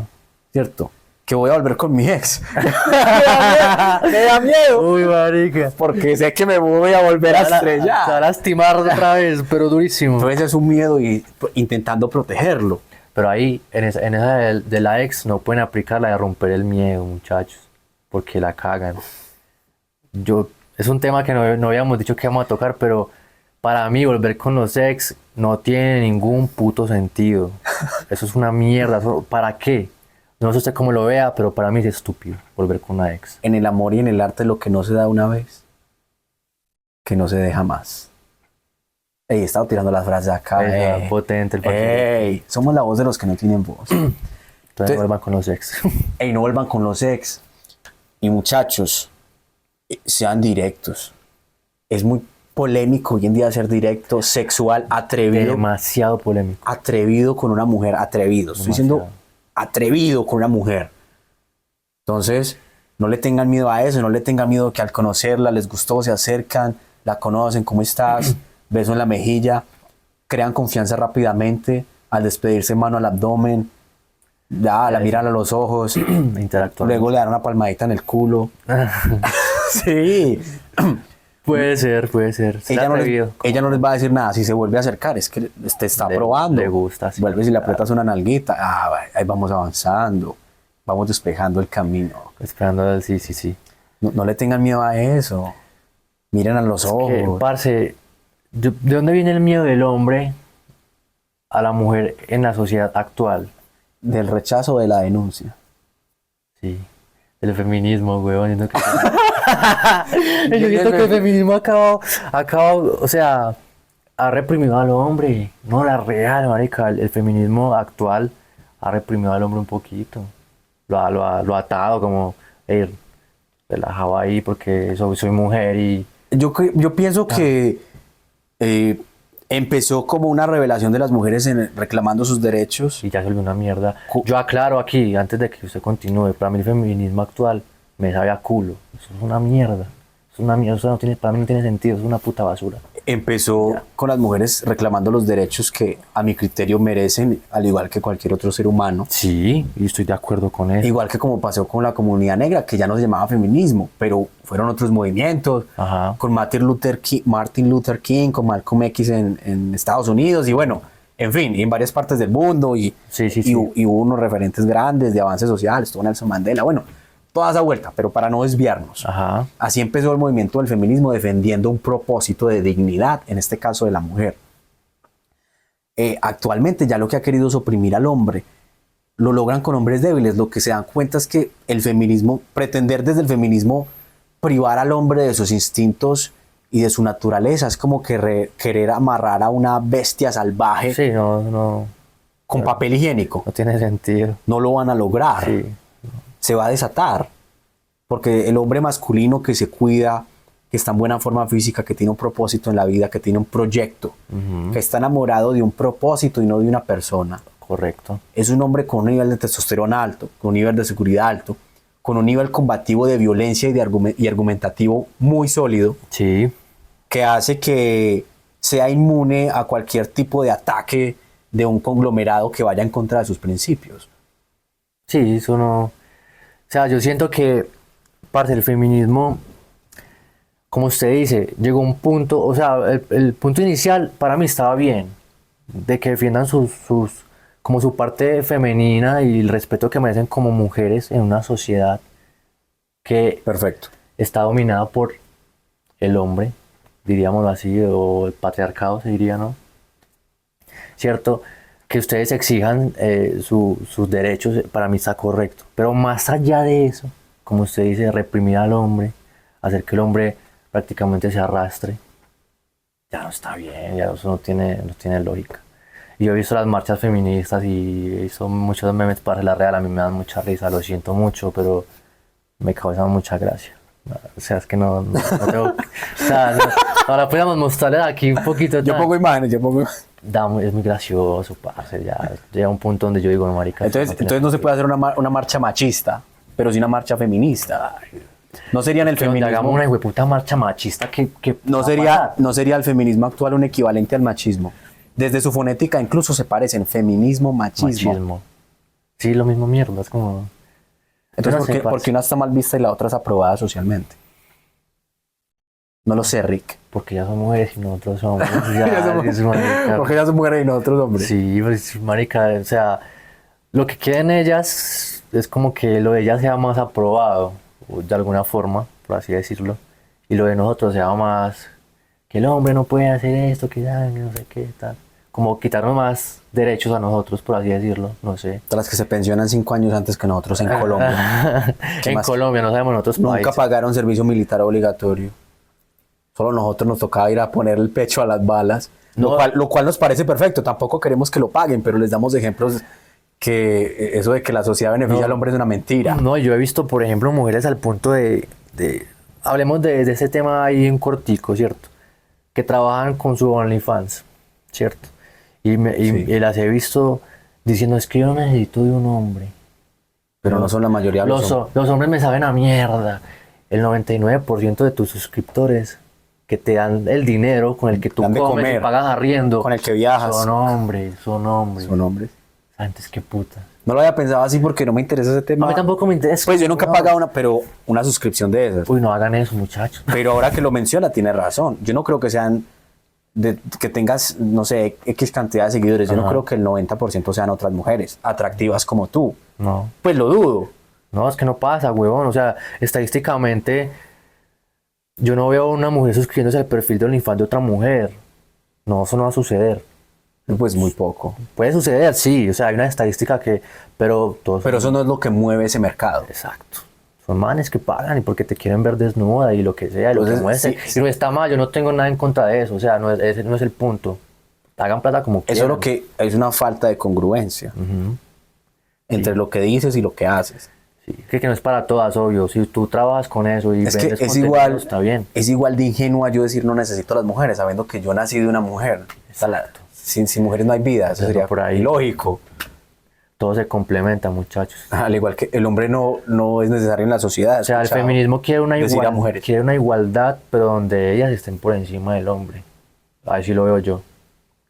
¿Cierto? Que voy a volver con mi ex. me da miedo. Uy, marica. Porque sé que me voy a volver a Se va a estrellar. lastimar otra vez, pero durísimo. Entonces es un miedo y intentando protegerlo. Pero ahí, en esa de la ex, no pueden aplicar la de romper el miedo, muchachos. Porque la cagan. es un tema que no habíamos dicho que vamos a tocar, pero para mí volver con los ex no tiene ningún puto sentido. Eso es una mierda. ¿Para qué? No sé usted cómo lo vea, pero para mí es estúpido volver con una ex. En el amor y en el arte lo que no se da una vez, que no se deja más. Ey, he estado tirando las frases acá. Es potente el partido. Ey, somos la voz de los que no tienen voz. Entonces vuelvan con los ex. Ey, no vuelvan con los ex. Y muchachos, sean directos. Es muy polémico hoy en día ser directo, sexual, atrevido. Demasiado polémico. Atrevido con una mujer, atrevido. Estoy diciendo atrevido con una mujer. Entonces, no le tengan miedo a eso, no le tengan miedo que al conocerla les gustó, se acercan, la conocen, ¿cómo estás? Beso en la mejilla, crean confianza rápidamente, al despedirse mano al abdomen, ya la miran a los ojos, Interactuar. luego le dan una palmadita en el culo. Sí. Puede ser. Ella no les va a decir nada si se vuelve a acercar, es que te está probando. Le gusta, sí. Vuelves y le aprietas una nalguita, ahí vamos avanzando, vamos despejando el camino. Esperando, sí. No le tengan miedo a eso. Miren a los ojos. Parce, ¿de dónde viene el miedo del hombre a la mujer en la sociedad actual? Del rechazo o de la denuncia. Sí, el feminismo, weón. Yo siento que el feminismo ha acabado, o sea, ha reprimido al hombre. No, la real, marica. El feminismo actual ha reprimido al hombre un poquito. Lo ha atado como, relajado ahí porque soy mujer y... Yo pienso que empezó como una revelación de las mujeres reclamando sus derechos. Y ya se volvió una mierda. Yo aclaro aquí, antes de que usted continúe, para mí el feminismo actual me sabe a culo. Eso es una mierda. Es una mierda, eso para mí no tiene sentido, es una puta basura. Empezó con las mujeres reclamando los derechos que a mi criterio merecen, al igual que cualquier otro ser humano. Sí, y estoy de acuerdo con eso. Igual que como pasó con la comunidad negra, que ya no se llamaba feminismo, pero fueron otros movimientos. Ajá. Con Martin Luther King, con Malcolm X en Estados Unidos, y bueno, en fin, y en varias partes del mundo, y hubo unos referentes grandes de avances sociales, todo Nelson Mandela, bueno, toda esa vuelta, pero para no desviarnos. Ajá. Así empezó el movimiento del feminismo defendiendo un propósito de dignidad, en este caso de la mujer. Actualmente ya lo que ha querido es oprimir al hombre, lo logran con hombres débiles. Lo que se dan cuenta es que el feminismo, pretender desde el feminismo privar al hombre de sus instintos y de su naturaleza, es como que querer amarrar a una bestia salvaje. Sí, no. Con papel higiénico. No tiene sentido. No lo van a lograr. Sí. Se va a desatar. Porque el hombre masculino que se cuida, que está en buena forma física, que tiene un propósito en la vida, que tiene un proyecto, que está enamorado de un propósito y no de una persona. Correcto. Es un hombre con un nivel de testosterona alto, con un nivel de seguridad alto, con un nivel combativo de violencia y argumentativo muy sólido. Sí. Que hace que sea inmune a cualquier tipo de ataque de un conglomerado que vaya en contra de sus principios. Sí, eso no... O sea, yo siento que, parte del feminismo, como usted dice, llegó a un punto, o sea, el punto inicial para mí estaba bien, de que defiendan como su parte femenina y el respeto que merecen como mujeres en una sociedad que Perfecto. está dominada por el hombre, diríamos así, o el patriarcado se diría, ¿no? Cierto, que ustedes exijan sus derechos, para mí está correcto, pero más allá de eso, como usted dice, reprimir al hombre, hacer que el hombre prácticamente se arrastre, ya no está bien, ya eso no tiene lógica. Y yo he visto las marchas feministas y he visto muchos memes para la real, a mí me dan mucha risa, lo siento mucho, pero me causan mucha gracia. O sea, es que no tengo... O sea, ahora podríamos mostrarles aquí un poquito... Yo pongo imágenes. Es muy gracioso, parce, ya llega un punto donde yo digo, no, marica... Entonces no se puede hacer una marcha machista, pero sí una marcha feminista. No sería en el feminismo... Hagamos una hijueputa marcha machista que no sería el feminismo actual un equivalente al machismo. Desde su fonética incluso se parecen feminismo, machismo. Sí, lo mismo mierda, es como... Entonces, ¿por qué una está mal vista y la otra es aprobada socialmente? No lo sé, Rick. Porque ya son mujeres y nosotros somos... Porque ellas son mujeres y nosotros hombres. Sí, pues, marica, o sea, lo que quieren ellas es como que lo de ellas sea más aprobado, de alguna forma, por así decirlo. Y lo de nosotros sea más que el hombre no puede hacer esto, que no sé qué, tal. Como quitarnos más derechos a nosotros, por así decirlo, no sé. Todas las que se pensionan 5 años antes que nosotros en Colombia. ¿Qué En más? Colombia, no sabemos en otros Nunca países. pagaron servicio militar obligatorio. Solo nosotros nos tocaba ir a poner el pecho a las balas, No. lo cual nos parece perfecto. Tampoco queremos que lo paguen, pero les damos ejemplos que eso de que la sociedad beneficia al hombre es una mentira. No, yo he visto, por ejemplo, mujeres al punto hablemos de ese tema ahí en cortico, ¿cierto? Que trabajan con su OnlyFans, ¿cierto? Y y las he visto diciendo, es que yo no necesito de un hombre. Pero no son la mayoría de los hombres. Los hombres me saben a mierda. El 99% de tus suscriptores que te dan el dinero con el que tú Dan de comes y comer, pagas arriendo, con el que viajas. son hombres, son hombres. Son hombres. Antes que puta. No lo había pensado así porque no me interesa ese tema. A mí tampoco me interesa. Pues yo nunca he No. pagado una suscripción de esas. Uy, no hagan eso, muchachos. Pero ahora que lo menciona, tiene razón. Yo no creo que sean que tengas, no sé, X cantidad de seguidores. Yo no Ajá. creo que el 90% sean otras mujeres atractivas como tú. No. Pues lo dudo. No, es que no pasa, huevón. O sea, estadísticamente, yo no veo a una mujer suscribiéndose al perfil de OnlyFans de otra mujer. No, eso no va a suceder. Pues muy poco. Puede suceder, sí. O sea, hay una estadística que... Pero todos... Pero eso no es lo que mueve ese mercado. Exacto. Son manes que pagan y porque te quieren ver desnuda y lo que sea, y lo que Entonces, muestre. sí, sí. Y no está mal, yo no tengo nada en contra de eso. O sea, ese no es el punto. Hagan plata como quieran. Eso es lo que es una falta de congruencia entre lo que dices y lo que haces. Sí, que no es para todas, obvio. Si tú trabajas con eso y Es que vendes es contenido, igual, está bien. es igual de ingenua yo decir no necesito a las mujeres, sabiendo que yo nací de una mujer. O sea, sin mujeres no hay vida, eso Pero sería por ahí. ilógico. Todo se complementa, muchachos. Al igual que el hombre no es necesario en la sociedad. O sea, el escuchado feminismo quiere una, decir a mujeres. quiere una igualdad, pero donde ellas estén por encima del hombre. Así lo veo yo.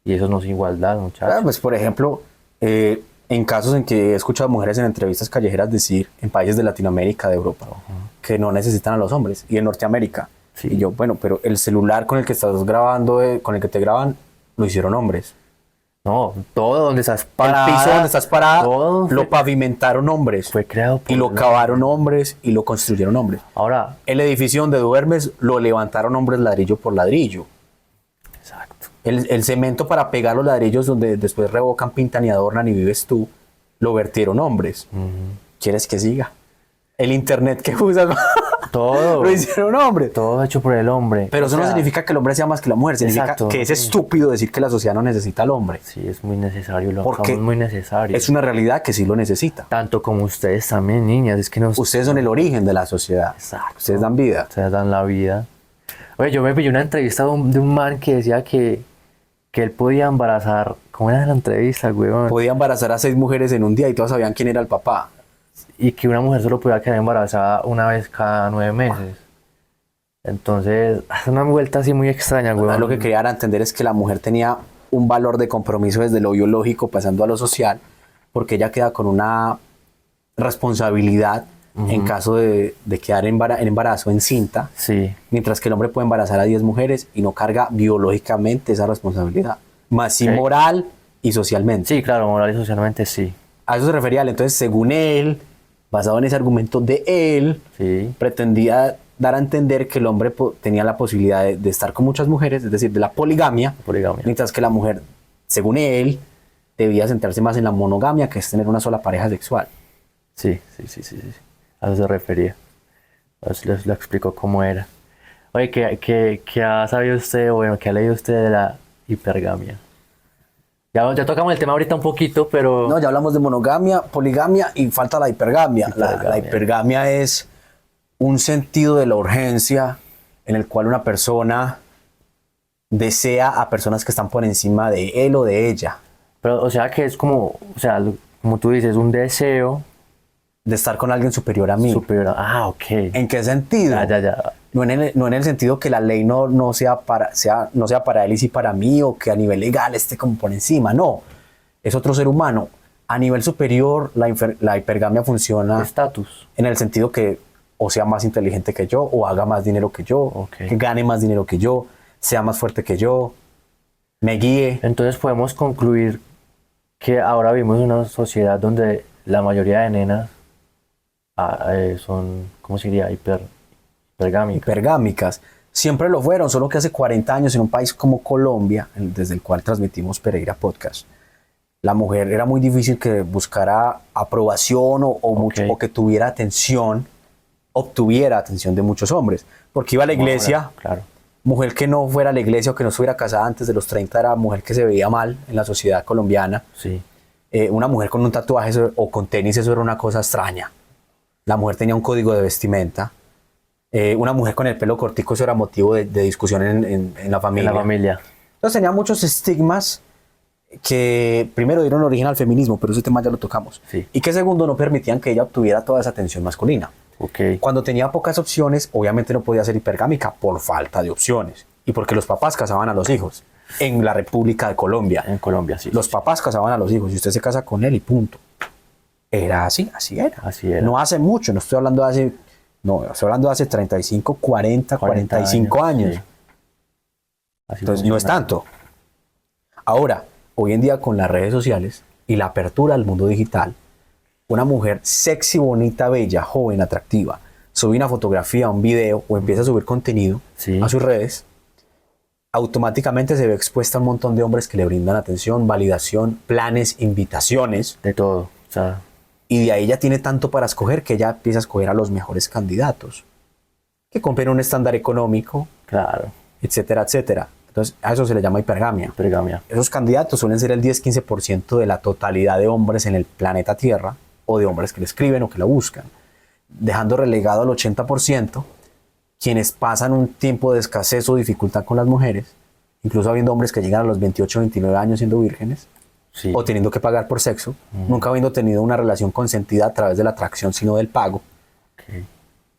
Y eso no es igualdad, muchachos. Pues, por ejemplo, en casos en que he escuchado mujeres en entrevistas callejeras decir en países de Latinoamérica, de Europa, que no necesitan a los hombres, y en Norteamérica. Sí. Y yo, bueno, pero el celular con el que estás grabando, con el que te graban, lo hicieron hombres. No, todo donde estás parada. El piso donde estás parada todo lo fue, pavimentaron hombres. fue creado por Y lo el- cavaron hombres y lo construyeron hombres. Ahora, El edificio donde duermes lo levantaron hombres ladrillo por ladrillo. exacto. El cemento para pegar los ladrillos donde después revocan, pintan y adornan y vives tú, lo vertieron hombres. ¿Quieres que siga? El internet que usas Todo. lo hicieron hombres. Todo hecho por el hombre. Pero eso O no sea, significa que el hombre sea más que la mujer, significa Exacto, que es sí. estúpido decir que la sociedad no necesita al hombre. Sí, es muy necesario. Porque Somos muy necesarios. Es una realidad que sí lo necesita. Tanto como ustedes también, niñas. Es que nos... Ustedes son el origen de la sociedad. Exacto. Ustedes dan vida. Ustedes dan la vida. Oye, yo me pillé una entrevista de un man que decía que él podía embarazar. ¿Cómo era la entrevista, weón? Podía embarazar a 6 mujeres en un día y todas sabían quién era el papá. Y que una mujer solo podía quedar embarazada una vez cada 9 meses. Entonces, es una vuelta así muy extraña, weón. Lo que quería dar a entender es que la mujer tenía un valor de compromiso desde lo biológico pasando a lo social, porque ella queda con una responsabilidad en caso de quedar en embarazo, encinta, Sí, mientras que el hombre puede embarazar a 10 mujeres y no carga biológicamente esa responsabilidad, más sí Ok. moral y socialmente. sí, claro, moral y socialmente sí. A eso se refería él. Entonces, según él, basado en ese argumento de él, Sí, pretendía dar a entender que el hombre tenía la posibilidad de estar con muchas mujeres, es decir, de la poligamia, poligamia. mientras que la mujer, según él, debía centrarse más en la monogamia, que es tener una sola pareja sexual. Sí. A eso se refería. A eso les lo explicó cómo era. Oye, ¿qué ha sabido usted, o bueno, qué ha leído usted de la hipergamia? Ya tocamos el tema ahorita un poquito, pero... No, ya hablamos de monogamia, poligamia y falta la hipergamia. La Hipergamia. hipergamia es un sentido de la urgencia en el cual una persona desea a personas que están por encima de él o de ella, Pero, o sea, que es como, o sea, como tú dices, un deseo de estar con alguien superior a mí. superior a... Ah, ok. ¿En qué sentido? Ya. No en el sentido que la ley no sea para él y sí para mí, o que a nivel legal esté como por encima, no. Es otro ser humano. A nivel superior, la hipergamia funciona Estatus. en el sentido que o sea más inteligente que yo, o haga más dinero que yo, Ok. que gane más dinero que yo, sea más fuerte que yo, me guíe. Entonces podemos concluir que ahora vivimos en una sociedad donde la mayoría de nenas son, ¿cómo se diría? hipergámicas. Siempre lo fueron, solo que hace 40 años en un país como Colombia, desde el cual transmitimos Pereira Podcast, la mujer era muy difícil que buscara aprobación o que tuviera atención, obtuviera atención de muchos hombres, porque iba a la iglesia. Claro. Mujer que no fuera a la iglesia o que no estuviera casada antes de los 30 era mujer que se veía mal en la sociedad colombiana. Sí. Una mujer con un tatuaje o con tenis, eso era una cosa extraña. La mujer tenía un código de vestimenta. Una mujer con el pelo cortico, eso era motivo de discusión en la familia. En la familia. Entonces tenía muchos estigmas que primero dieron origen al feminismo, pero ese tema ya lo tocamos. Sí. Y que segundo no permitían que ella obtuviera toda esa atención masculina. Okay. Cuando tenía pocas opciones, obviamente no podía ser hipergámica por falta de opciones y porque los papás casaban a los hijos. En la República de Colombia. En Colombia, sí. Los papás casaban a los hijos y usted se casa con él y punto. Era así, así era. Así era. No hace mucho, no estoy hablando de hace, no, estoy hablando de hace 35, 40, 45 años. Sí. Entonces no es tanto. Ahora, hoy en día con las redes sociales y la apertura al mundo digital, una mujer sexy, bonita, bella, joven, atractiva, sube una fotografía, un video o empieza a subir contenido a sus redes, automáticamente se ve expuesta a un montón de hombres que le brindan atención, validación, planes, invitaciones. De todo. O sea, y de ahí ella tiene tanto para escoger que ella empieza a escoger a los mejores candidatos, que cumplen un estándar económico, claro, etcétera, etcétera. Entonces a eso se le llama hipergamia. Hipergamia. Esos candidatos suelen ser el 10-15% de la totalidad de hombres en el planeta Tierra, o de hombres que le escriben o que la buscan, dejando relegado al 80% quienes pasan un tiempo de escasez o dificultad con las mujeres, incluso habiendo hombres que llegan a los 28 29 años siendo vírgenes, Sí. o teniendo que pagar por sexo, nunca habiendo tenido una relación consentida a través de la atracción, sino del pago, Okay.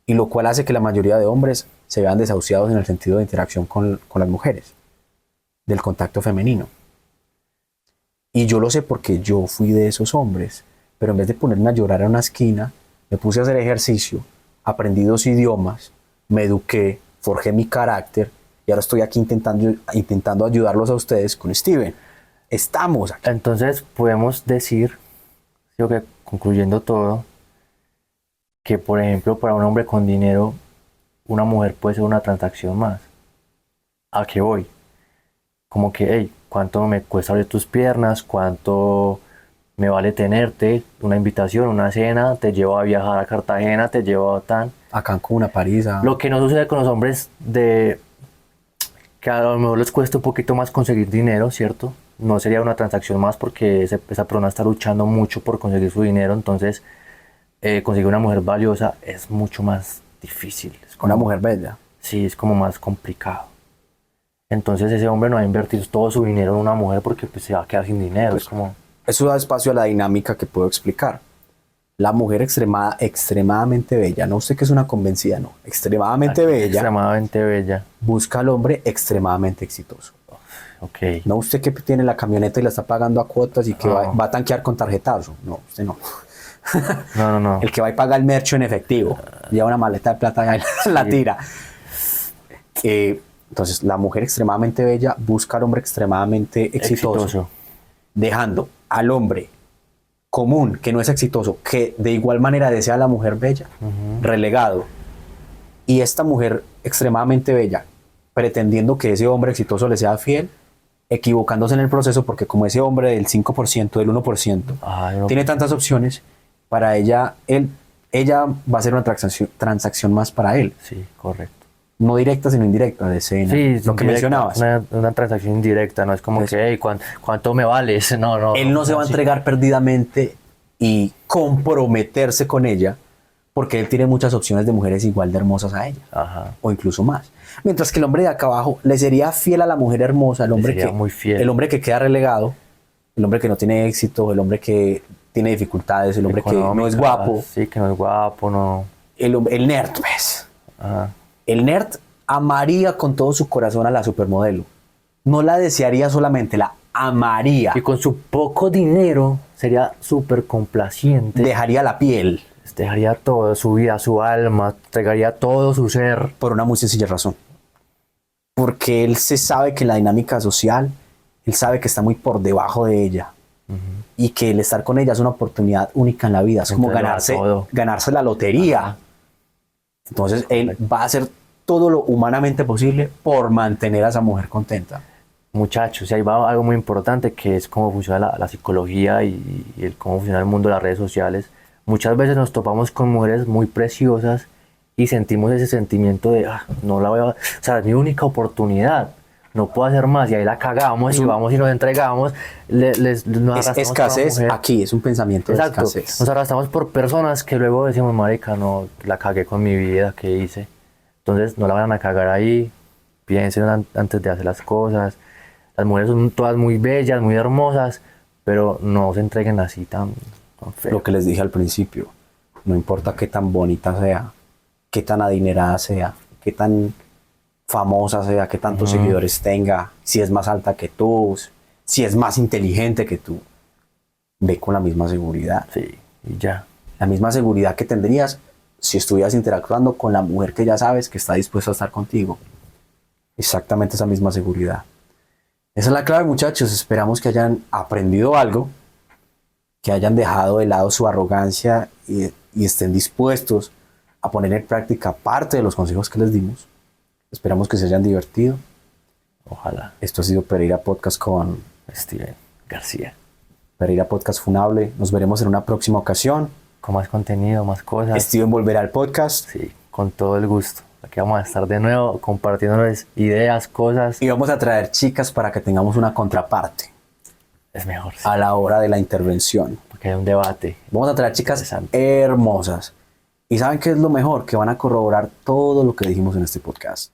y lo cual hace que la mayoría de hombres se vean desahuciados en el sentido de interacción con las mujeres, del contacto femenino. Y yo lo sé porque yo fui de esos hombres, pero en vez de ponerme a llorar en una esquina, me puse a hacer ejercicio, aprendí 2 idiomas, me eduqué, forjé mi carácter, y ahora estoy aquí intentando ayudarlos a ustedes con Steven. Estamos aquí. Entonces podemos decir, creo que concluyendo todo, que por ejemplo para un hombre con dinero, una mujer puede ser una transacción más. ¿A qué voy? Como que, hey, ¿cuánto me cuesta abrir tus piernas? ¿Cuánto me vale tenerte? Una invitación, una cena, te llevo a viajar a Cartagena, te llevo a tan... A Cancún, a París. Lo que no sucede con los hombres de que a lo mejor les cuesta un poquito más conseguir dinero, ¿cierto? No sería una transacción más porque esa persona está luchando mucho por conseguir su dinero, entonces conseguir una mujer valiosa es mucho más difícil. Es como, Una mujer bella. Sí, es como más complicado. Entonces ese hombre no va a invertir todo su dinero en una mujer porque pues, se va a quedar sin dinero. Pues, es como... Eso da espacio a la dinámica que puedo explicar. La mujer extremadamente bella, no usted que es una convencida, no, extremadamente bella, Extremadamente bella. busca al hombre extremadamente exitoso. Ok. No usted que tiene la camioneta y la está pagando a cuotas y que No. va a tanquear con tarjetazo. No, usted no. No. El que va y paga el mercho en efectivo, lleva una maleta de plata y la tira. Entonces, la mujer extremadamente bella busca al hombre extremadamente exitoso. Dejando al hombre común, que no es exitoso, que de igual manera desea a la mujer bella, relegado. Y esta mujer extremadamente bella, pretendiendo que ese hombre exitoso le sea fiel, equivocándose en el proceso, porque como ese hombre del 5%, del 1%, No. tiene tantas opciones, para ella, ella va a ser una transacción más para él. Sí, correcto. No directa, sino indirecta, de cena. Sí, lo que indirecta, mencionabas. una transacción indirecta, no es como Pues, que, hey, ¿cuánto me vales? No. Él no se va a entregar perdidamente y comprometerse con ella, porque él tiene muchas opciones de mujeres igual de hermosas a ella, Ajá. o incluso más. Mientras que el hombre de acá abajo le sería fiel a la mujer hermosa, el hombre, sería muy fiel. el hombre que queda relegado, el hombre que no tiene éxito, el hombre que tiene dificultades, el hombre que no es guapo, Sí, que no es guapo, no. el nerd, pues. Ajá. El nerd amaría con todo su corazón a la supermodelo. No la desearía solamente, la amaría. Y con su poco dinero sería súper complaciente. Dejaría la piel. Dejaría todo, su vida, su alma, entregaría todo su ser. Por una muy sencilla razón. Porque él se sabe que en la dinámica social, él sabe que está muy por debajo de ella. Y que el estar con ella es una oportunidad única en la vida. Es como Entregarlo todo. ganarse la lotería. Entonces él va a hacer todo lo humanamente posible por mantener a esa mujer contenta. Muchachos, y ahí va algo muy importante que es cómo funciona la psicología y el cómo funciona el mundo de las redes sociales. Muchas veces nos topamos con mujeres muy preciosas y sentimos ese sentimiento de, no la voy a... O sea, es mi única oportunidad, no puedo hacer más, y ahí la cagamos y vamos y nos entregamos. Nos Es arrastramos escasez por la mujer. aquí, es un pensamiento Exacto, de escasez. nos arrastramos por personas que luego decimos, marica, no, la cagué con mi vida, ¿qué hice? Entonces no la vayan a cagar ahí, piensen antes de hacer las cosas. Las mujeres son todas muy bellas, muy hermosas, pero no se entreguen así tan feo. Lo que les dije al principio, no importa qué tan bonita sea, qué tan adinerada sea, qué tan famosa sea, qué tantos seguidores tenga, si es más alta que tú, si es más inteligente que tú, ve con la misma seguridad. Sí, y ya. La misma seguridad que tendrías si estuvieras interactuando con la mujer que ya sabes que está dispuesta a estar contigo. Exactamente esa misma seguridad. Esa es la clave, muchachos. Esperamos que hayan aprendido algo, que hayan dejado de lado su arrogancia y estén dispuestos a poner en práctica parte de los consejos que les dimos. Esperamos que se hayan divertido. Ojalá. Esto ha sido Pereira Podcast con Steven García. Pereira Podcast Funable. Nos veremos en una próxima ocasión. Con más contenido, más cosas. Steven volverá al podcast. Sí, con todo el gusto. Aquí vamos a estar de nuevo compartiéndoles ideas, cosas. Y vamos a traer chicas para que tengamos una contraparte Es mejor, sí, a la hora de la intervención. porque hay un debate. Vamos a traer chicas Interesante. hermosas. ¿Y saben qué es lo mejor? Que van a corroborar todo lo que dijimos en este podcast.